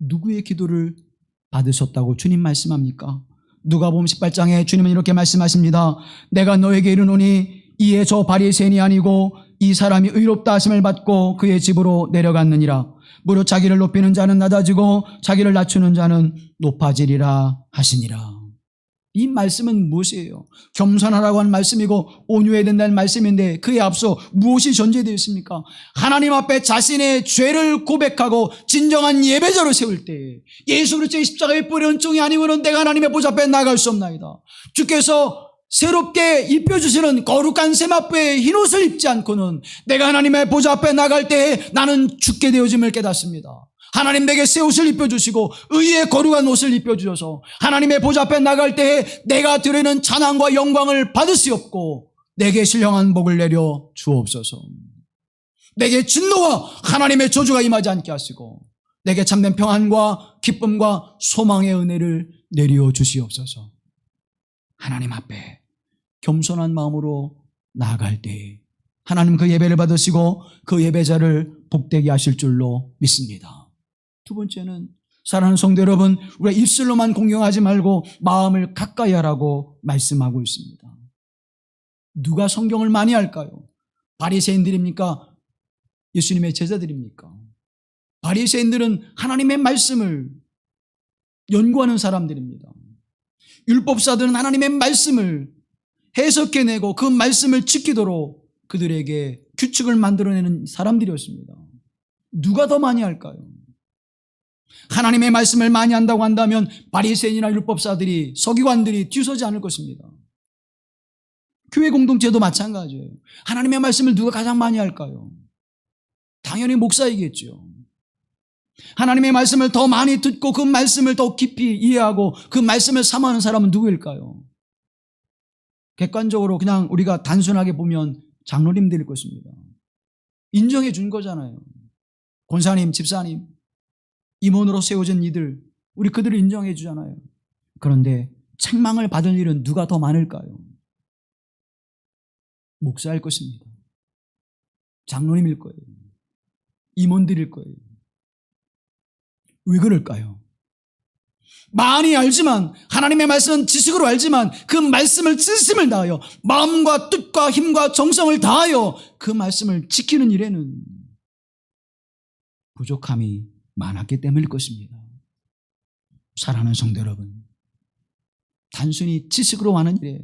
누구의 기도를 받으셨다고 주님 말씀합니까? 누가복음 18장에 주님은 이렇게 말씀하십니다. 내가 너에게 이르노니 이에 저 바리새인이 아니고 이 사람이 의롭다 하심을 받고 그의 집으로 내려갔느니라. 무릇 자기를 높이는 자는 낮아지고 자기를 낮추는 자는 높아지리라 하시니라. 이 말씀은 무엇이에요? 겸손하라고 하는 말씀이고 온유해야 된다는 말씀인데 그에 앞서 무엇이 전제되어 있습니까? 하나님 앞에 자신의 죄를 고백하고 진정한 예배자로 세울 때 예수 그리스도의 십자가의 뿌리 은총이 아니고는 내가 하나님의 보좌 앞에 나갈 수 없나이다. 주께서 새롭게 입혀주시는 거룩한 세마포의 흰옷을 입지 않고는 내가 하나님의 보좌 앞에 나갈 때 나는 죽게 되어짐을 깨닫습니다. 하나님 내게 새 옷을 입혀주시고 의의 거룩한 옷을 입혀주셔서 하나님의 보좌 앞에 나갈 때 내가 드리는 찬양과 영광을 받으시옵고 내게 신령한 복을 내려 주옵소서. 내게 진노와 하나님의 저주가 임하지 않게 하시고 내게 참된 평안과 기쁨과 소망의 은혜를 내려 주시옵소서. 하나님 앞에 겸손한 마음으로 나아갈 때 하나님 그 예배를 받으시고 그 예배자를 복되게 하실 줄로 믿습니다. 두 번째는 사랑하는 성도 여러분, 우리가 입술로만 공경하지 말고 마음을 가까이 하라고 말씀하고 있습니다. 누가 성경을 많이 할까요? 바리새인들입니까? 예수님의 제자들입니까? 바리새인들은 하나님의 말씀을 연구하는 사람들입니다. 율법사들은 하나님의 말씀을 해석해내고 그 말씀을 지키도록 그들에게 규칙을 만들어내는 사람들이었습니다. 누가 더 많이 할까요? 하나님의 말씀을 많이 한다고 한다면 바리새인이나 율법사들이, 서기관들이 뒤서지 않을 것입니다. 교회 공동체도 마찬가지예요. 하나님의 말씀을 누가 가장 많이 할까요? 당연히 목사이겠죠. 하나님의 말씀을 더 많이 듣고 그 말씀을 더 깊이 이해하고 그 말씀을 사모하는 사람은 누구일까요? 객관적으로 그냥 우리가 단순하게 보면 장로님들일 것입니다. 인정해 준 거잖아요. 권사님, 집사님, 임원으로 세워진 이들, 우리 그들을 인정해 주잖아요. 그런데 책망을 받을 일은 누가 더 많을까요? 목사일 것입니다. 장로님일 거예요. 임원들일 거예요. 왜 그럴까요? 많이 알지만, 하나님의 말씀은 지식으로 알지만 그 말씀을 진심을 다하여 마음과 뜻과 힘과 정성을 다하여 그 말씀을 지키는 일에는 부족함이 많았기 때문일 것입니다. 사랑하는 성도 여러분, 단순히 지식으로 하는 일에,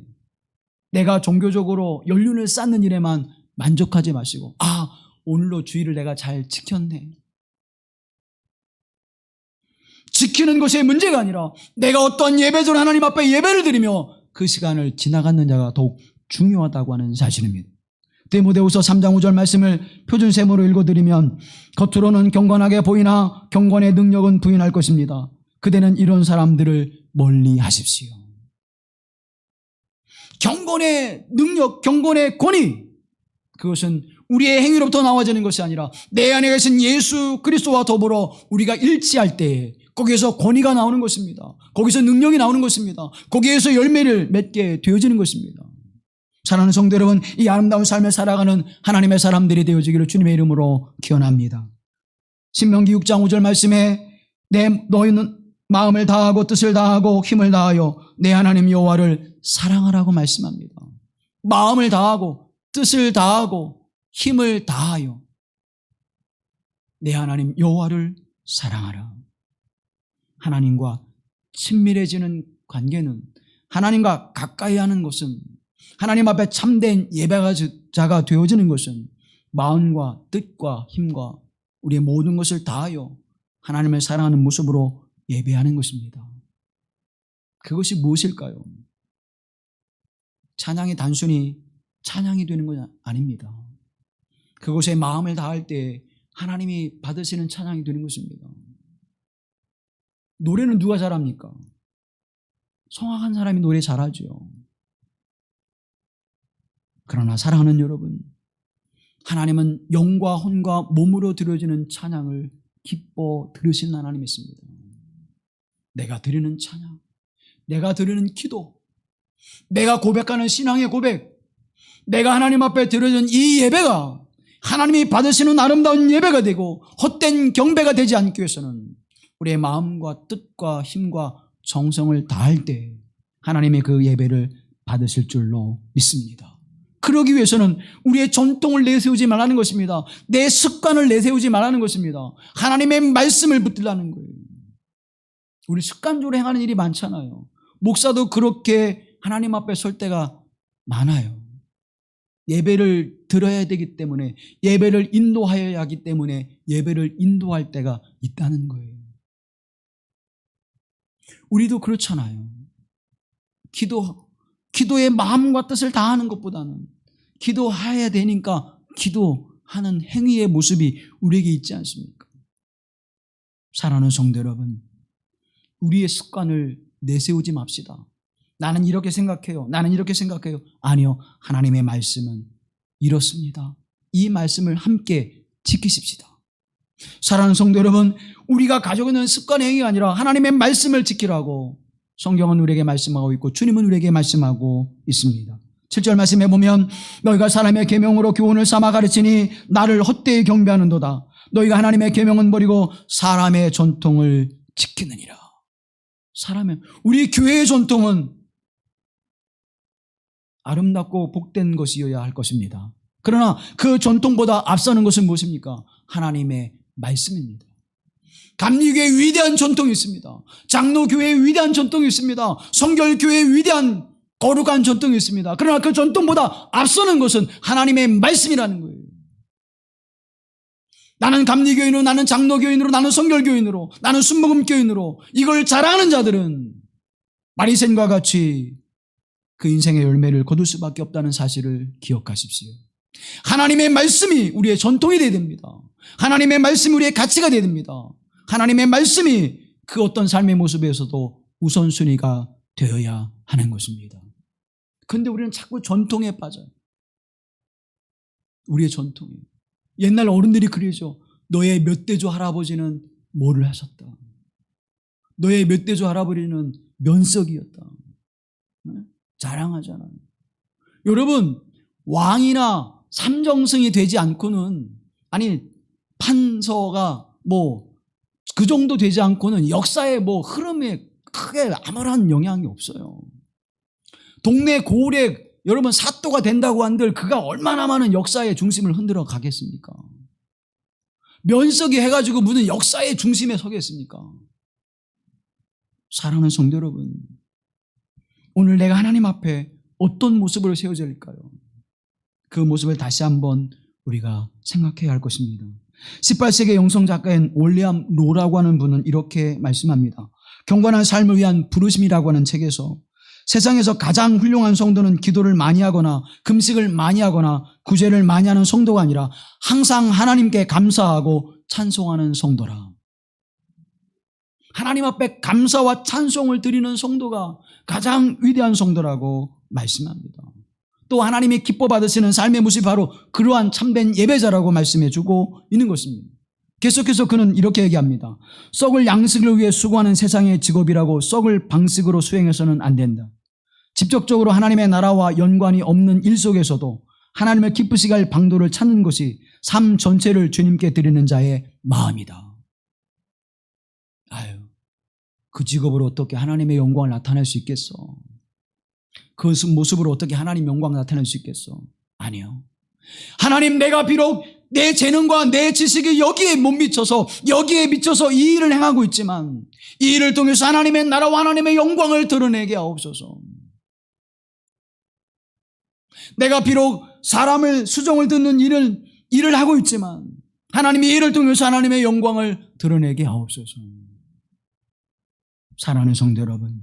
내가 종교적으로 연륜을 쌓는 일에만 만족하지 마시고, 오늘로 주일을 내가 잘 지켰네, 지키는 것이 문제가 아니라 내가 어떠한 예배전 하나님 앞에 예배를 드리며 그 시간을 지나갔느냐가 더욱 중요하다고 하는 사실입니다. 디모데후서 3장 5절 말씀을 표준세모로 읽어드리면, 겉으로는 경건하게 보이나 경건의 능력은 부인할 것입니다. 그대는 이런 사람들을 멀리 하십시오. 경건의 능력, 경건의 권위, 그것은 우리의 행위로부터 나와지는 것이 아니라 내 안에 계신 예수 그리스도와 더불어 우리가 일치할 때에 거기에서 권위가 나오는 것입니다. 거기서 능력이 나오는 것입니다. 거기에서 열매를 맺게 되어지는 것입니다. 사랑하는 성도 여러분, 이 아름다운 삶을 살아가는 하나님의 사람들이 되어지기를 주님의 이름으로 기원합니다. 신명기 6장 5절 말씀에 너희는 마음을 다하고 뜻을 다하고 힘을 다하여 내 하나님 여호와를 사랑하라고 말씀합니다. 마음을 다하고 뜻을 다하고 힘을 다하여 내 하나님 여호와를 사랑하라. 하나님과 친밀해지는 관계는, 하나님과 가까이 하는 것은, 하나님 앞에 참된 예배자가 되어지는 것은 마음과 뜻과 힘과 우리의 모든 것을 다하여 하나님을 사랑하는 모습으로 예배하는 것입니다. 그것이 무엇일까요? 찬양이 단순히 찬양이 되는 건 아닙니다. 그것에 마음을 다할 때 하나님이 받으시는 찬양이 되는 것입니다. 노래는 누가 잘합니까? 성악한 사람이 노래 잘하죠. 그러나 사랑하는 여러분, 하나님은 영과 혼과 몸으로 드려지는 찬양을 기뻐 들으시는 하나님이십니다. 내가 드리는 찬양, 내가 드리는 기도, 내가 고백하는 신앙의 고백, 내가 하나님 앞에 드려진 이 예배가 하나님이 받으시는 아름다운 예배가 되고 헛된 경배가 되지 않기 위해서는 우리의 마음과 뜻과 힘과 정성을 다할 때 하나님의 그 예배를 받으실 줄로 믿습니다. 그러기 위해서는 우리의 전통을 내세우지 말라는 것입니다. 내 습관을 내세우지 말라는 것입니다. 하나님의 말씀을 붙들라는 거예요. 우리 습관적으로 행하는 일이 많잖아요. 목사도 그렇게 하나님 앞에 설 때가 많아요. 예배를 들어야 되기 때문에, 예배를 인도하여야 하기 때문에 예배를 인도할 때가 있다는 거예요. 우리도 그렇잖아요. 기도의 마음과 뜻을 다하는 것보다는 기도해야 되니까 기도하는 행위의 모습이 우리에게 있지 않습니까? 사랑하는 성도 여러분, 우리의 습관을 내세우지 맙시다. 나는 이렇게 생각해요. 나는 이렇게 생각해요. 아니요. 하나님의 말씀은 이렇습니다. 이 말씀을 함께 지키십시다. 사랑하는 성도 여러분, 우리가 가지고 있는 습관의 행위가 아니라 하나님의 말씀을 지키라고 성경은 우리에게 말씀하고 있고 주님은 우리에게 말씀하고 있습니다. 7절 말씀에 보면 너희가 사람의 계명으로 교훈을 삼아 가르치니 나를 헛되이 경배하는도다. 너희가 하나님의 계명은 버리고 사람의 전통을 지키느니라. 우리 교회의 전통은 아름답고 복된 것이어야 할 것입니다. 그러나 그 전통보다 앞서는 것은 무엇입니까? 하나님의 말씀입니다. 감리교회의 위대한 전통이 있습니다. 장로교회의 위대한 전통이 있습니다. 성결교회의 위대한 거룩한 전통이 있습니다. 그러나 그 전통보다 앞서는 것은 하나님의 말씀이라는 거예요. 나는 감리교인으로, 나는 장로교인으로, 나는 성결교인으로, 나는 순복음교인으로 이걸 자랑하는 자들은 바리새인과 같이 그 인생의 열매를 거둘 수밖에 없다는 사실을 기억하십시오. 하나님의 말씀이 우리의 전통이 되어야 됩니다. 하나님의 말씀이 우리의 가치가 되어야 됩니다. 하나님의 말씀이 그 어떤 삶의 모습에서도 우선순위가 되어야 하는 것입니다. 그런데 우리는 자꾸 전통에 빠져요. 우리의 전통에. 옛날 어른들이 그러죠. 너의 멧돼지 할아버지는 뭐를 하셨다. 너의 멧돼지 할아버지는 면석이었다. 자랑하잖아요. 여러분, 왕이나 삼정승이 되지 않고는, 아니 판서가 그 정도 되지 않고는 역사의 흐름에 크게 아무런 영향이 없어요. 동네 고을에 여러분 사또가 된다고 한들 그가 얼마나 많은 역사의 중심을 흔들어 가겠습니까? 면석이 해가지고 무슨 역사의 중심에 서겠습니까? 사랑하는 성도 여러분, 오늘 내가 하나님 앞에 어떤 모습으로 세워져야 할까요? 그 모습을 다시 한번 우리가 생각해야 할 것입니다. 18세기 영성 작가인 올리엄 로라고 하는 분은 이렇게 말씀합니다. 경건한 삶을 위한 부르심이라고 하는 책에서 세상에서 가장 훌륭한 성도는 기도를 많이 하거나 금식을 많이 하거나 구제를 많이 하는 성도가 아니라 항상 하나님께 감사하고 찬송하는 성도라. 하나님 앞에 감사와 찬송을 드리는 성도가 가장 위대한 성도라고 말씀합니다. 또 하나님이 기뻐 받으시는 삶의 모습이 바로 그러한 참된 예배자라고 말씀해 주고 있는 것입니다. 계속해서 그는 이렇게 얘기합니다. 썩을 양식을 위해 수고하는 세상의 직업이라고 썩을 방식으로 수행해서는 안 된다. 직접적으로 하나님의 나라와 연관이 없는 일 속에서도 하나님을 기쁘시게 할 방도를 찾는 것이 삶 전체를 주님께 드리는 자의 마음이다. 그 직업으로 어떻게 하나님의 영광을 나타낼 수 있겠어? 그 모습으로 어떻게 하나님 영광을 나타낼 수 있겠어? 아니요. 하나님, 내가 비록 내 재능과 내 지식이 여기에 못 미쳐서 여기에 미쳐서 이 일을 행하고 있지만 이 일을 통해서 하나님의 나라와 하나님의 영광을 드러내게 하옵소서. 내가 비록 사람을 수종을 듣는 일을 하고 있지만 하나님이 이 일을 통해서 하나님의 영광을 드러내게 하옵소서. 사랑하는 성도 여러분,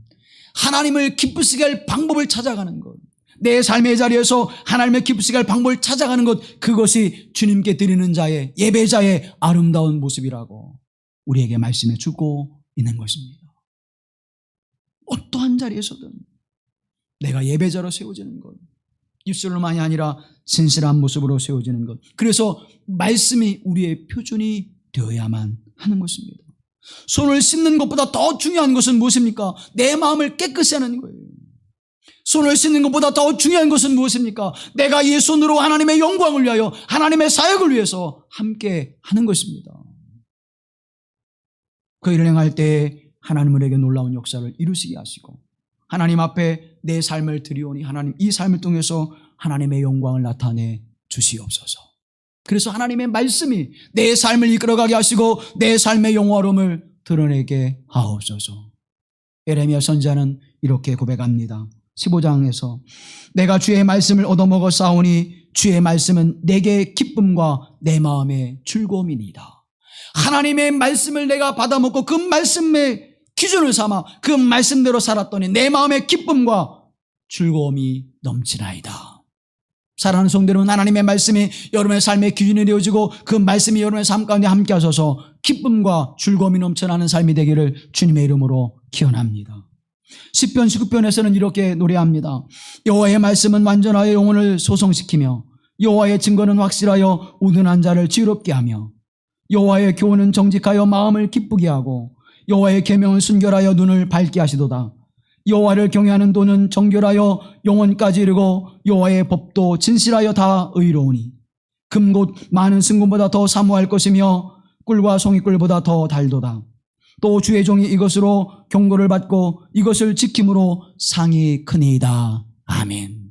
하나님을 기쁘시게 할 방법을 찾아가는 것, 내 삶의 자리에서 하나님의 기쁘시게 할 방법을 찾아가는 것, 그것이 주님께 드리는 자의 예배자의 아름다운 모습이라고 우리에게 말씀해 주고 있는 것입니다. 어떠한 자리에서든 내가 예배자로 세워지는 것, 입술로만이 아니라 진실한 모습으로 세워지는 것, 그래서 말씀이 우리의 표준이 되어야만 하는 것입니다. 손을 씻는 것보다 더 중요한 것은 무엇입니까? 내 마음을 깨끗이 하는 거예요. 손을 씻는 것보다 더 중요한 것은 무엇입니까? 내가 이 손으로 하나님의 영광을 위하여 하나님의 사역을 위해서 함께 하는 것입니다. 그 일을 행할 때 하나님 우리에게 놀라운 역사를 이루시게 하시고 하나님 앞에 내 삶을 드리오니 하나님 이 삶을 통해서 하나님의 영광을 나타내 주시옵소서. 그래서 하나님의 말씀이 내 삶을 이끌어가게 하시고 내 삶의 영화로움을 드러내게 하옵소서. 예레미야 선지자는 이렇게 고백합니다. 15장에서 내가 주의 말씀을 얻어먹어 싸우니 주의 말씀은 내게 기쁨과 내 마음의 즐거움이니이다. 하나님의 말씀을 내가 받아먹고 그 말씀의 기준을 삼아 그 말씀대로 살았더니 내 마음의 기쁨과 즐거움이 넘치나이다. 사랑하는 성도 여러분, 하나님의 말씀이 여러분의 삶의 기준이 되어지고 그 말씀이 여러분의 삶 가운데 함께 하셔서 기쁨과 즐거움이 넘쳐나는 삶이 되기를 주님의 이름으로 기원합니다. 시편 19편에서는 이렇게 노래합니다. 여호와의 말씀은 완전하여 영혼을 소성시키며 여호와의 증거는 확실하여 우둔한 자를 지혜롭게 하며 여호와의 교훈은 정직하여 마음을 기쁘게 하고 여호와의 계명은 순결하여 눈을 밝게 하시도다. 여호와를 경외하는 도는 정결하여 영혼까지 이르고 여호와의 법도 진실하여 다 의로우니 금곧 많은 승금보다 더 사모할 것이며 꿀과 송이꿀보다 더 달도다. 또 주의 종이 이것으로 경고를 받고 이것을 지킴으로 상이 크니이다. 아멘.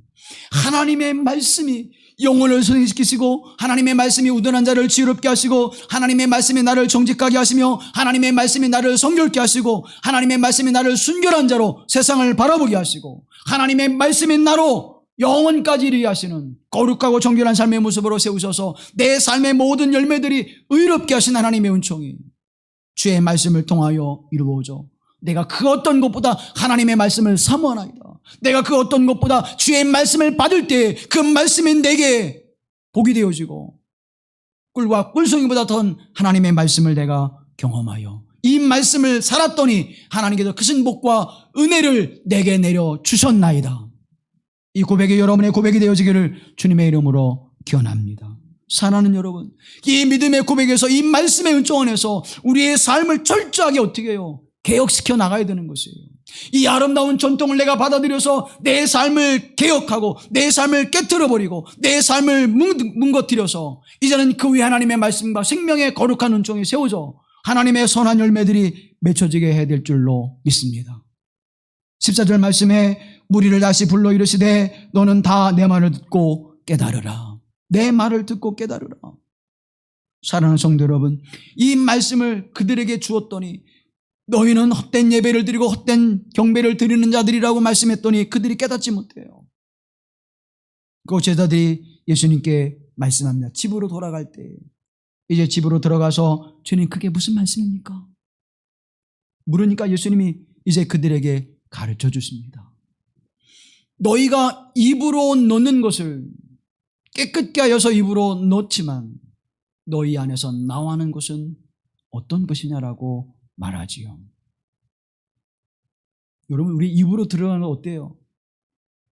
하나님의 말씀이 영혼을 소생시키시고 하나님의 말씀이 우둔한 자를 지혜롭게 하시고 하나님의 말씀이 나를 정직하게 하시며 하나님의 말씀이 나를 성결케 하시고 하나님의 말씀이 나를 순결한 자로 세상을 바라보게 하시고 하나님의 말씀이 나로 영원까지 이르게 하시는 거룩하고 정결한 삶의 모습으로 세우셔서 내 삶의 모든 열매들이 의롭게 하신 하나님의 은총이 주의 말씀을 통하여 이루어져 내가 그 어떤 것보다 하나님의 말씀을 사모하나이다. 내가 그 어떤 것보다 주의 말씀을 받을 때 그 말씀이 내게 복이 되어지고 꿀과 꿀송이보다 더 하나님의 말씀을 내가 경험하여 이 말씀을 살았더니 하나님께서 크신 복과 은혜를 내게 내려주셨나이다. 이 고백이 여러분의 고백이 되어지기를 주님의 이름으로 기원합니다. 사랑하는 여러분, 이 믿음의 고백에서 이 말씀의 은총 안에서 우리의 삶을 철저하게 어떻게 해요? 개혁시켜 나가야 되는 것이에요. 이 아름다운 전통을 내가 받아들여서 내 삶을 개혁하고 내 삶을 깨트려버리고 내 삶을 뭉거뜨려서 이제는 그 위에 하나님의 말씀과 생명의 거룩한 은총이 세워져 하나님의 선한 열매들이 맺혀지게 해야 될 줄로 믿습니다. 14절 말씀에 무리를 다시 불러 이르시되 너는 다 내 말을 듣고 깨달으라. 내 말을 듣고 깨달으라. 사랑하는 성도 여러분, 이 말씀을 그들에게 주었더니 너희는 헛된 예배를 드리고 헛된 경배를 드리는 자들이라고 말씀했더니 그들이 깨닫지 못해요. 그 제자들이 예수님께 말씀합니다. 집으로 돌아갈 때 이제 집으로 들어가서 주님 그게 무슨 말씀입니까? 물으니까 예수님이 이제 그들에게 가르쳐 주십니다. 너희가 입으로 넣는 것을 깨끗게 하여서 입으로 넣지만 너희 안에서 나와는 것은 어떤 것이냐라고 말하지요. 여러분, 우리 입으로 들어가는 거 어때요?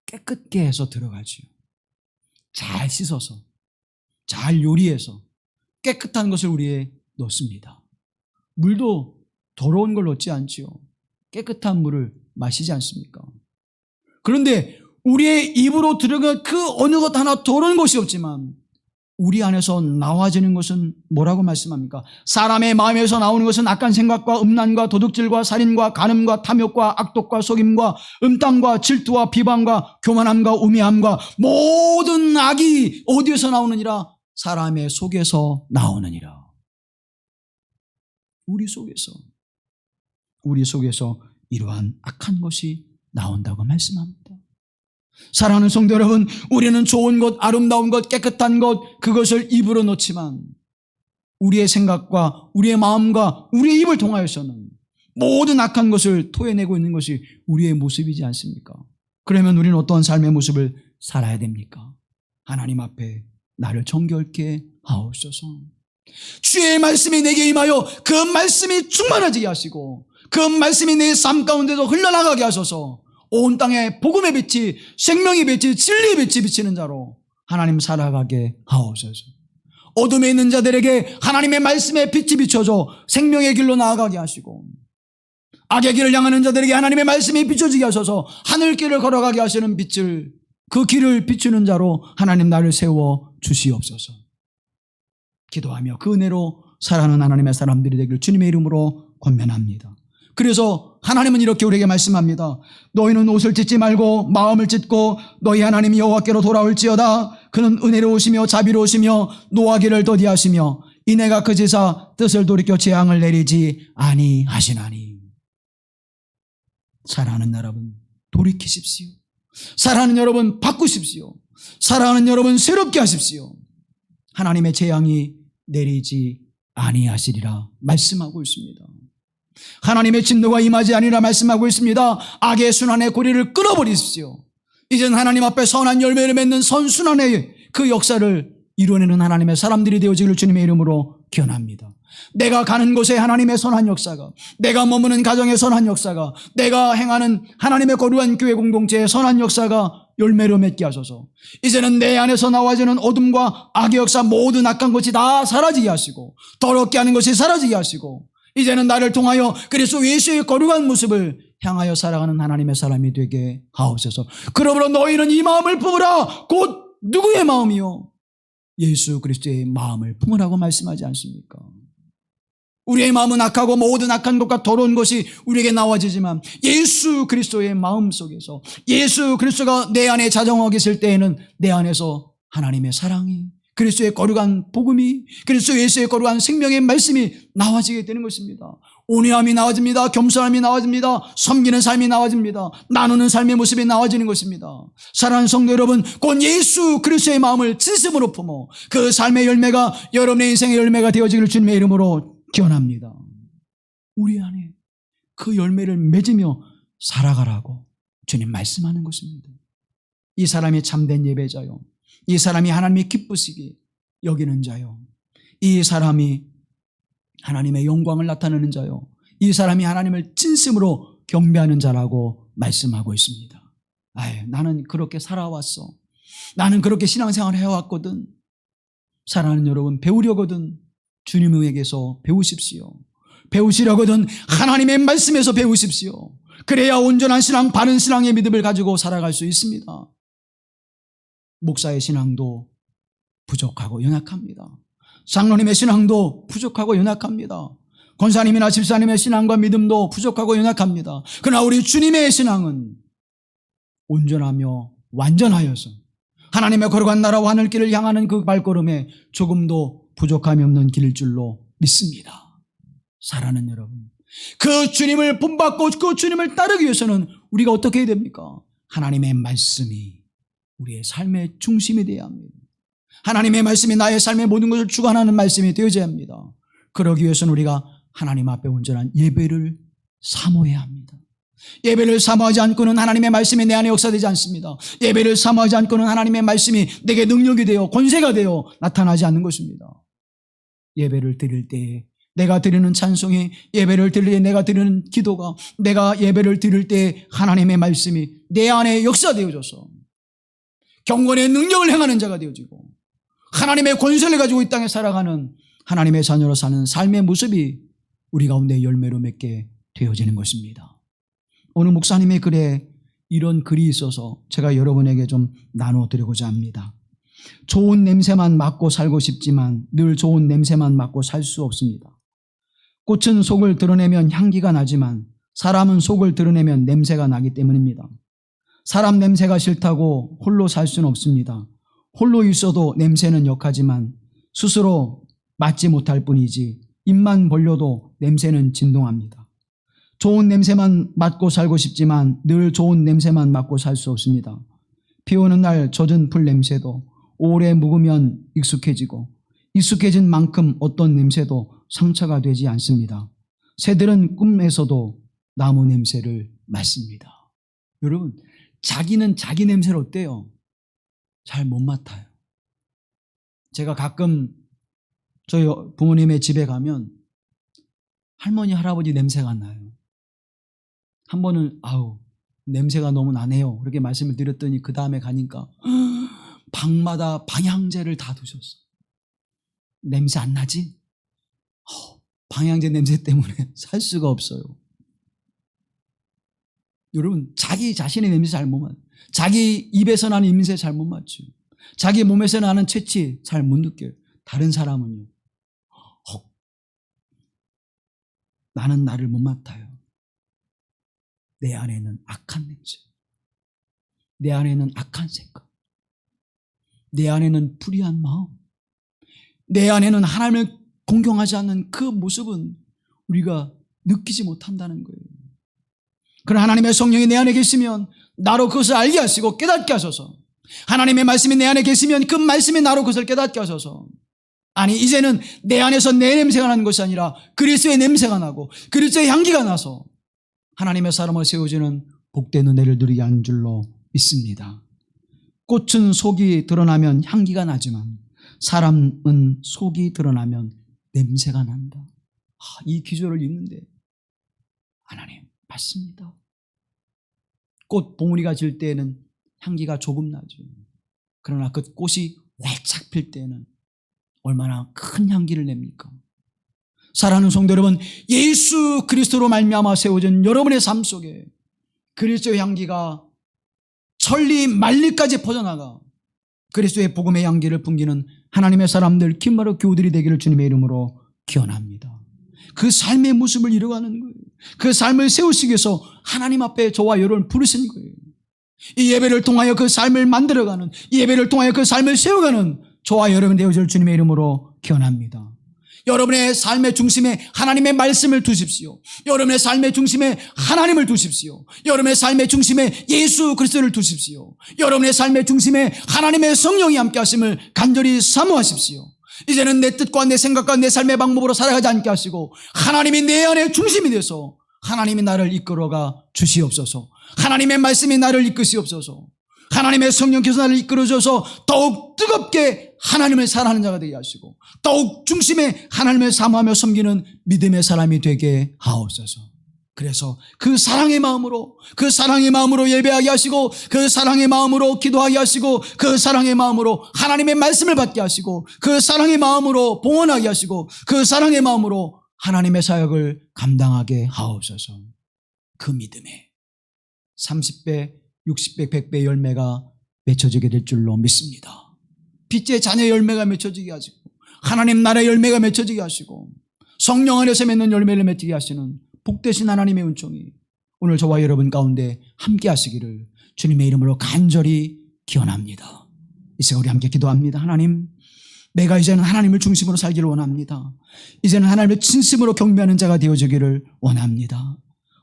깨끗게 해서 들어가지요. 잘 씻어서, 잘 요리해서 깨끗한 것을 우리에 넣습니다. 물도 더러운 걸 넣지 않지요. 깨끗한 물을 마시지 않습니까? 그런데 우리의 입으로 들어간 그 어느 것 하나 더러운 것이 없지만 우리 안에서 나와지는 것은 뭐라고 말씀합니까? 사람의 마음에서 나오는 것은 악한 생각과 음란과 도둑질과 살인과 간음과 탐욕과 악독과 속임과 음탕과 질투와 비방과 교만함과 우매함과 모든 악이 어디에서 나오느니라? 사람의 속에서 나오느니라. 우리 속에서 이러한 악한 것이 나온다고 말씀합니다. 사랑하는 성도 여러분, 우리는 좋은 것, 아름다운 것, 깨끗한 것, 그것을 입으로 넣지만 우리의 생각과 우리의 마음과 우리의 입을 통하여서는 모든 악한 것을 토해내고 있는 것이 우리의 모습이지 않습니까? 그러면 우리는 어떠한 삶의 모습을 살아야 됩니까? 하나님 앞에 나를 정결케 하옵소서. 주의 말씀이 내게 임하여 그 말씀이 충만해지게 하시고 그 말씀이 내 삶 가운데도 흘러나가게 하소서. 온 땅에 복음의 빛이, 생명의 빛이, 진리의 빛이 비치는 자로 하나님 살아가게 하옵소서. 어둠에 있는 자들에게 하나님의 말씀의 빛이 비춰져 생명의 길로 나아가게 하시고 악의 길을 향하는 자들에게 하나님의 말씀이 비춰지게 하셔서 하늘길을 걸어가게 하시는 빛을, 그 길을 비추는 자로 하나님 나를 세워 주시옵소서. 기도하며 그 은혜로 살아가는 하나님의 사람들이 되길 주님의 이름으로 권면합니다. 그래서 하나님은 이렇게 우리에게 말씀합니다. 너희는 옷을 찢지 말고 마음을 찢고 너희 하나님 여호와께로 돌아올지어다. 그는 은혜로우시며 자비로우시며 노하기를 더디하시며 이내가 그제사 뜻을 돌이켜 재앙을 내리지 아니하시나니. 사랑하는 여러분, 돌이키십시오. 사랑하는 여러분, 바꾸십시오. 사랑하는 여러분, 새롭게 하십시오. 하나님의 재앙이 내리지 아니하시리라 말씀하고 있습니다. 하나님의 진노가 임하지 아니라 말씀하고 있습니다. 악의 순환의 고리를 끊어버리십시오. 이제는 하나님 앞에 선한 열매를 맺는 선순환의 그 역사를 이루어내는 하나님의 사람들이 되어지기를 주님의 이름으로 기원합니다. 내가 가는 곳에 하나님의 선한 역사가, 내가 머무는 가정의 선한 역사가, 내가 행하는 하나님의 거룩한 교회 공동체의 선한 역사가 열매로 맺게 하소서. 이제는 내 안에서 나와지는 어둠과 악의 역사, 모든 악한 것이 다 사라지게 하시고 더럽게 하는 것이 사라지게 하시고 이제는 나를 통하여 그리스도 예수의 거룩한 모습을 향하여 살아가는 하나님의 사람이 되게 하옵소서. 그러므로 너희는 이 마음을 품으라. 곧 누구의 마음이요? 예수 그리스도의 마음을 품으라고 말씀하지 않습니까? 우리의 마음은 악하고 모든 악한 것과 더러운 것이 우리에게 나와지지만 예수 그리스도의 마음 속에서 예수 그리스도가 내 안에 자정하고 계실 때에는 내 안에서 하나님의 사랑이, 그리스도의 거룩한 복음이, 그리스도 예수의 거룩한 생명의 말씀이 나와지게 되는 것입니다. 온유함이 나와집니다. 겸손함이 나와집니다. 섬기는 삶이 나와집니다. 나누는 삶의 모습이 나와지는 것입니다. 사랑하는 성도 여러분, 곧 예수 그리스도의 마음을 진심으로 품어 그 삶의 열매가 여러분의 인생의 열매가 되어지기를 주님의 이름으로 기원합니다. 우리 안에 그 열매를 맺으며 살아가라고 주님 말씀하는 것입니다. 이 사람이 참된 예배자요, 이 사람이 하나님이 기쁘시게 여기는 자요, 이 사람이 하나님의 영광을 나타내는 자요, 이 사람이 하나님을 진심으로 경배하는 자라고 말씀하고 있습니다. 나는 그렇게 살아왔어. 나는 그렇게 신앙생활을 해왔거든. 사랑하는 여러분, 배우려거든 주님에게서 배우십시오. 배우시려거든 하나님의 말씀에서 배우십시오. 그래야 온전한 신앙, 바른 신앙의 믿음을 가지고 살아갈 수 있습니다. 목사의 신앙도 부족하고 연약합니다. 장로님의 신앙도 부족하고 연약합니다. 권사님이나 집사님의 신앙과 믿음도 부족하고 연약합니다. 그러나 우리 주님의 신앙은 온전하며 완전하여서 하나님의 거룩한 나라와 하늘길을 향하는 그 발걸음에 조금도 부족함이 없는 길일 줄로 믿습니다. 사랑하는 여러분, 그 주님을 본받고 그 주님을 따르기 위해서는 우리가 어떻게 해야 됩니까? 하나님의 말씀이 우리의 삶의 중심이 되어야 합니다. 하나님의 말씀이 나의 삶의 모든 것을 주관하는 말씀이 되어져야 합니다. 그러기 위해서는 우리가 하나님 앞에 온전한 예배를 사모해야 합니다. 예배를 사모하지 않고는 하나님의 말씀이 내 안에 역사되지 않습니다. 예배를 사모하지 않고는 하나님의 말씀이 내게 능력이 되어 권세가 되어 나타나지 않는 것입니다. 예배를 드릴 때에 내가 드리는 찬송이, 예배를 드릴 때 내가 드리는 기도가, 내가 예배를 드릴 때 하나님의 말씀이 내 안에 역사되어져서 경건의 능력을 행하는 자가 되어지고 하나님의 권세를 가지고 이 땅에 살아가는 하나님의 자녀로 사는 삶의 모습이 우리 가운데 열매로 맺게 되어지는 것입니다. 오늘 목사님의 글에 이런 글이 있어서 제가 여러분에게 좀 나눠드리고자 합니다. 좋은 냄새만 맡고 살고 싶지만 늘 좋은 냄새만 맡고 살 수 없습니다. 꽃은 속을 드러내면 향기가 나지만 사람은 속을 드러내면 냄새가 나기 때문입니다. 사람 냄새가 싫다고 홀로 살 수는 없습니다. 홀로 있어도 냄새는 역하지만 스스로 맡지 못할 뿐이지 입만 벌려도 냄새는 진동합니다. 좋은 냄새만 맡고 살고 싶지만 늘 좋은 냄새만 맡고 살 수 없습니다. 비 오는 날 젖은 풀 냄새도 오래 묵으면 익숙해지고 익숙해진 만큼 어떤 냄새도 상처가 되지 않습니다. 새들은 꿈에서도 나무 냄새를 맡습니다. 여러분, 자기는 자기 냄새를 어때요? 잘 못 맡아요. 제가 가끔 저희 부모님의 집에 가면 할머니, 할아버지 냄새가 나요. 한 번은 냄새가 너무 나네요, 그렇게 말씀을 드렸더니 그 다음에 가니까 방마다 방향제를 다 두셨어. 냄새 안 나지? 방향제 냄새 때문에 살 수가 없어요. 여러분, 자기 자신의 냄새 잘 못 맡아요. 자기 입에서 나는 냄새 잘 못 맡죠. 자기 몸에서 나는 채취 잘 못 느껴요. 다른 사람은요, 나는 나를 못 맡아요. 내 안에는 악한 냄새, 내 안에는 악한 생각, 내 안에는 불의한 마음, 내 안에는 하나님을 공경하지 않는 그 모습은 우리가 느끼지 못한다는 거예요. 그러나 하나님의 성령이 내 안에 계시면 나로 그것을 알게 하시고 깨닫게 하셔서, 하나님의 말씀이 내 안에 계시면 그 말씀이 나로 그것을 깨닫게 하셔서, 아니 이제는 내 안에서 내 냄새가 나는 것이 아니라 그리스도의 냄새가 나고 그리스도의 향기가 나서 하나님의 사람을 세워지는 복된 은혜를 누리게 하는 줄로 믿습니다. 꽃은 속이 드러나면 향기가 나지만 사람은 속이 드러나면 냄새가 난다. 이 기조를 읽는데 하나님 맞습니다. 꽃 봉우리가 질 때에는 향기가 조금 나죠. 그러나 그 꽃이 활짝 필 때에는 얼마나 큰 향기를 냅니까? 사랑하는 성도 여러분, 예수 그리스도로 말미암아 세워진 여러분의 삶 속에 그리스도의 향기가 천리 만리까지 퍼져나가 그리스도의 복음의 향기를 풍기는 하나님의 사람들, 김마루 교우들이 되기를 주님의 이름으로 기원합니다. 그 삶의 모습을 이루어가는 거예요. 그 삶을 세우시기 위해서 하나님 앞에 저와 여러분을 부르신 거예요. 이 예배를 통하여 그 삶을 만들어가는, 이 예배를 통하여 그 삶을 세워가는 저와 여러분 되어줄 주님의 이름으로 기원합니다. 여러분의 삶의 중심에 하나님의 말씀을 두십시오. 여러분의 삶의 중심에 하나님을 두십시오. 여러분의 삶의 중심에 예수 그리스도를 두십시오. 여러분의 삶의 중심에 하나님의 성령이 함께 하심을 간절히 사모하십시오. 이제는 내 뜻과 내 생각과 내 삶의 방법으로 살아가지 않게 하시고 하나님이 내 안에 중심이 돼서 하나님이 나를 이끌어가 주시옵소서. 하나님의 말씀이 나를 이끄시옵소서. 하나님의 성령께서 나를 이끌어줘서 더욱 뜨겁게 하나님을 사랑하는 자가 되게 하시고 더욱 중심에 하나님을 사모하며 섬기는 믿음의 사람이 되게 하옵소서. 그래서 그 사랑의 마음으로 예배하게 하시고 그 사랑의 마음으로 기도하게 하시고 그 사랑의 마음으로 하나님의 말씀을 받게 하시고 그 사랑의 마음으로 봉헌하게 하시고 그 사랑의 마음으로 하나님의 사역을 감당하게 하옵소서. 그 믿음에 30배, 60배, 100배 열매가 맺혀지게 될 줄로 믿습니다. 빛의 자녀 열매가 맺혀지게 하시고 하나님 나라의 열매가 맺혀지게 하시고 성령 안에서 맺는 열매를 맺게 하시는 복되신 하나님의 은총이 오늘 저와 여러분 가운데 함께 하시기를 주님의 이름으로 간절히 기원합니다. 이 시간 우리 함께 기도합니다. 하나님, 내가 이제는 하나님을 중심으로 살기를 원합니다. 이제는 하나님을 진심으로 경배하는 자가 되어지기를 원합니다.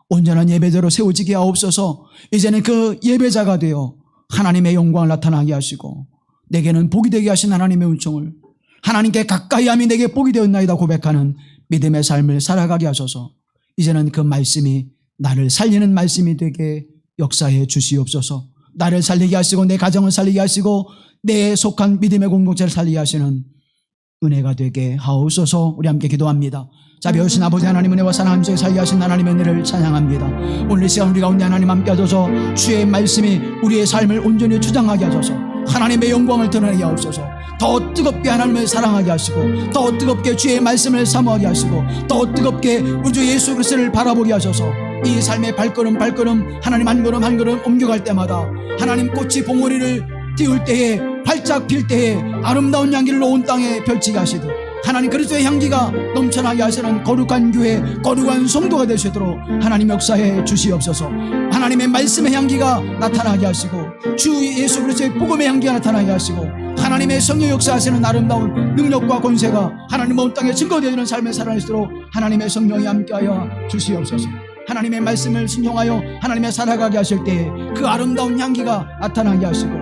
온전한 예배자로 세워지게 하옵소서. 이제는 그 예배자가 되어 하나님의 영광을 나타나게 하시고 내게는 복이 되게 하신 하나님의 은총을 하나님께 가까이 함이 내게 복이 되었나이다 고백하는 믿음의 삶을 살아가게 하소서. 이제는 그 말씀이 나를 살리는 말씀이 되게 역사해 주시옵소서. 나를 살리게 하시고 내 가정을 살리게 하시고 내 속한 믿음의 공동체를 살리게 하시는 은혜가 되게 하옵소서. 우리 함께 기도합니다. 자비하신 아버지 하나님 은혜와 사랑 함께 살게 하신 하나님의 은혜를 찬양합니다. 오늘 이 시간 우리 가운데 하나님 함께 하소서. 주의 말씀이 우리의 삶을 온전히 주장하게 하소서. 하나님의 영광을 드러내게 하옵소서. 더 뜨겁게 하나님을 사랑하게 하시고 더 뜨겁게 주의 말씀을 사모하게 하시고 더 뜨겁게 우리 주 예수 그리스도를 바라보게 하셔서 이 삶의 발걸음 하나님 한 걸음 한 걸음 옮겨갈 때마다 하나님 꽃이 봉오리를 띄울 때에 활짝 필 때에 아름다운 향기를 온 땅에 펼치게 하시듯 하나님 그리스도의 향기가 넘쳐나게 하시는 거룩한 교회 거룩한 성도가 되시도록 하나님 역사해 주시옵소서. 하나님의 말씀의 향기가 나타나게 하시고 주 예수 그리스도의 복음의 향기가 나타나게 하시고 하나님의 성령 역사하시는 아름다운 능력과 권세가 하나님 온 땅에 증거되어지는 삶을 살아내시도록 하나님의 성령이 함께하여 주시옵소서. 하나님의 말씀을 순종하여 하나님의 살아가게 하실 때에 그 아름다운 향기가 나타나게 하시고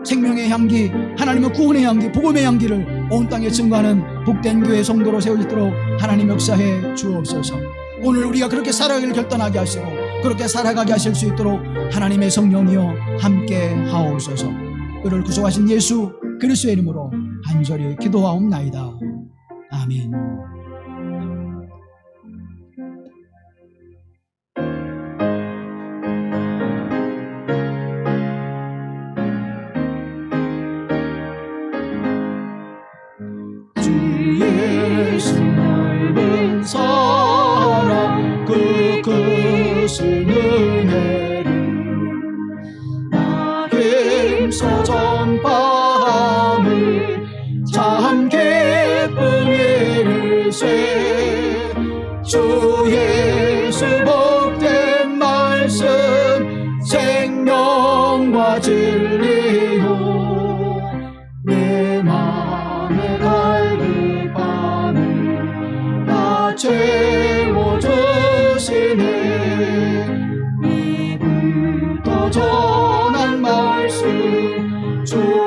생명의 향기, 하나님의 구원의 향기, 복음의 향기를 온 땅에 증거하는 복된 교회 성도로 세워지도록 하나님 역사해 주옵소서. 오늘 우리가 그렇게 살아가기를 결단하게 하시고 그렇게 살아가게 하실 수 있도록 하나님의 성령이여 함께 하옵소서. 그를 구속하신 예수 그리스도의 이름으로 간절히 기도하옵나이다. 아멘. 주 예수 넓은 사랑 그 크신 은혜를 나게 힘써 전파함을 참 기쁜 일세 주 예수 복된 말씀 생명과 진리로 내 맘에 갈급함을 다 채워주시네 이부터 전한 말씀 주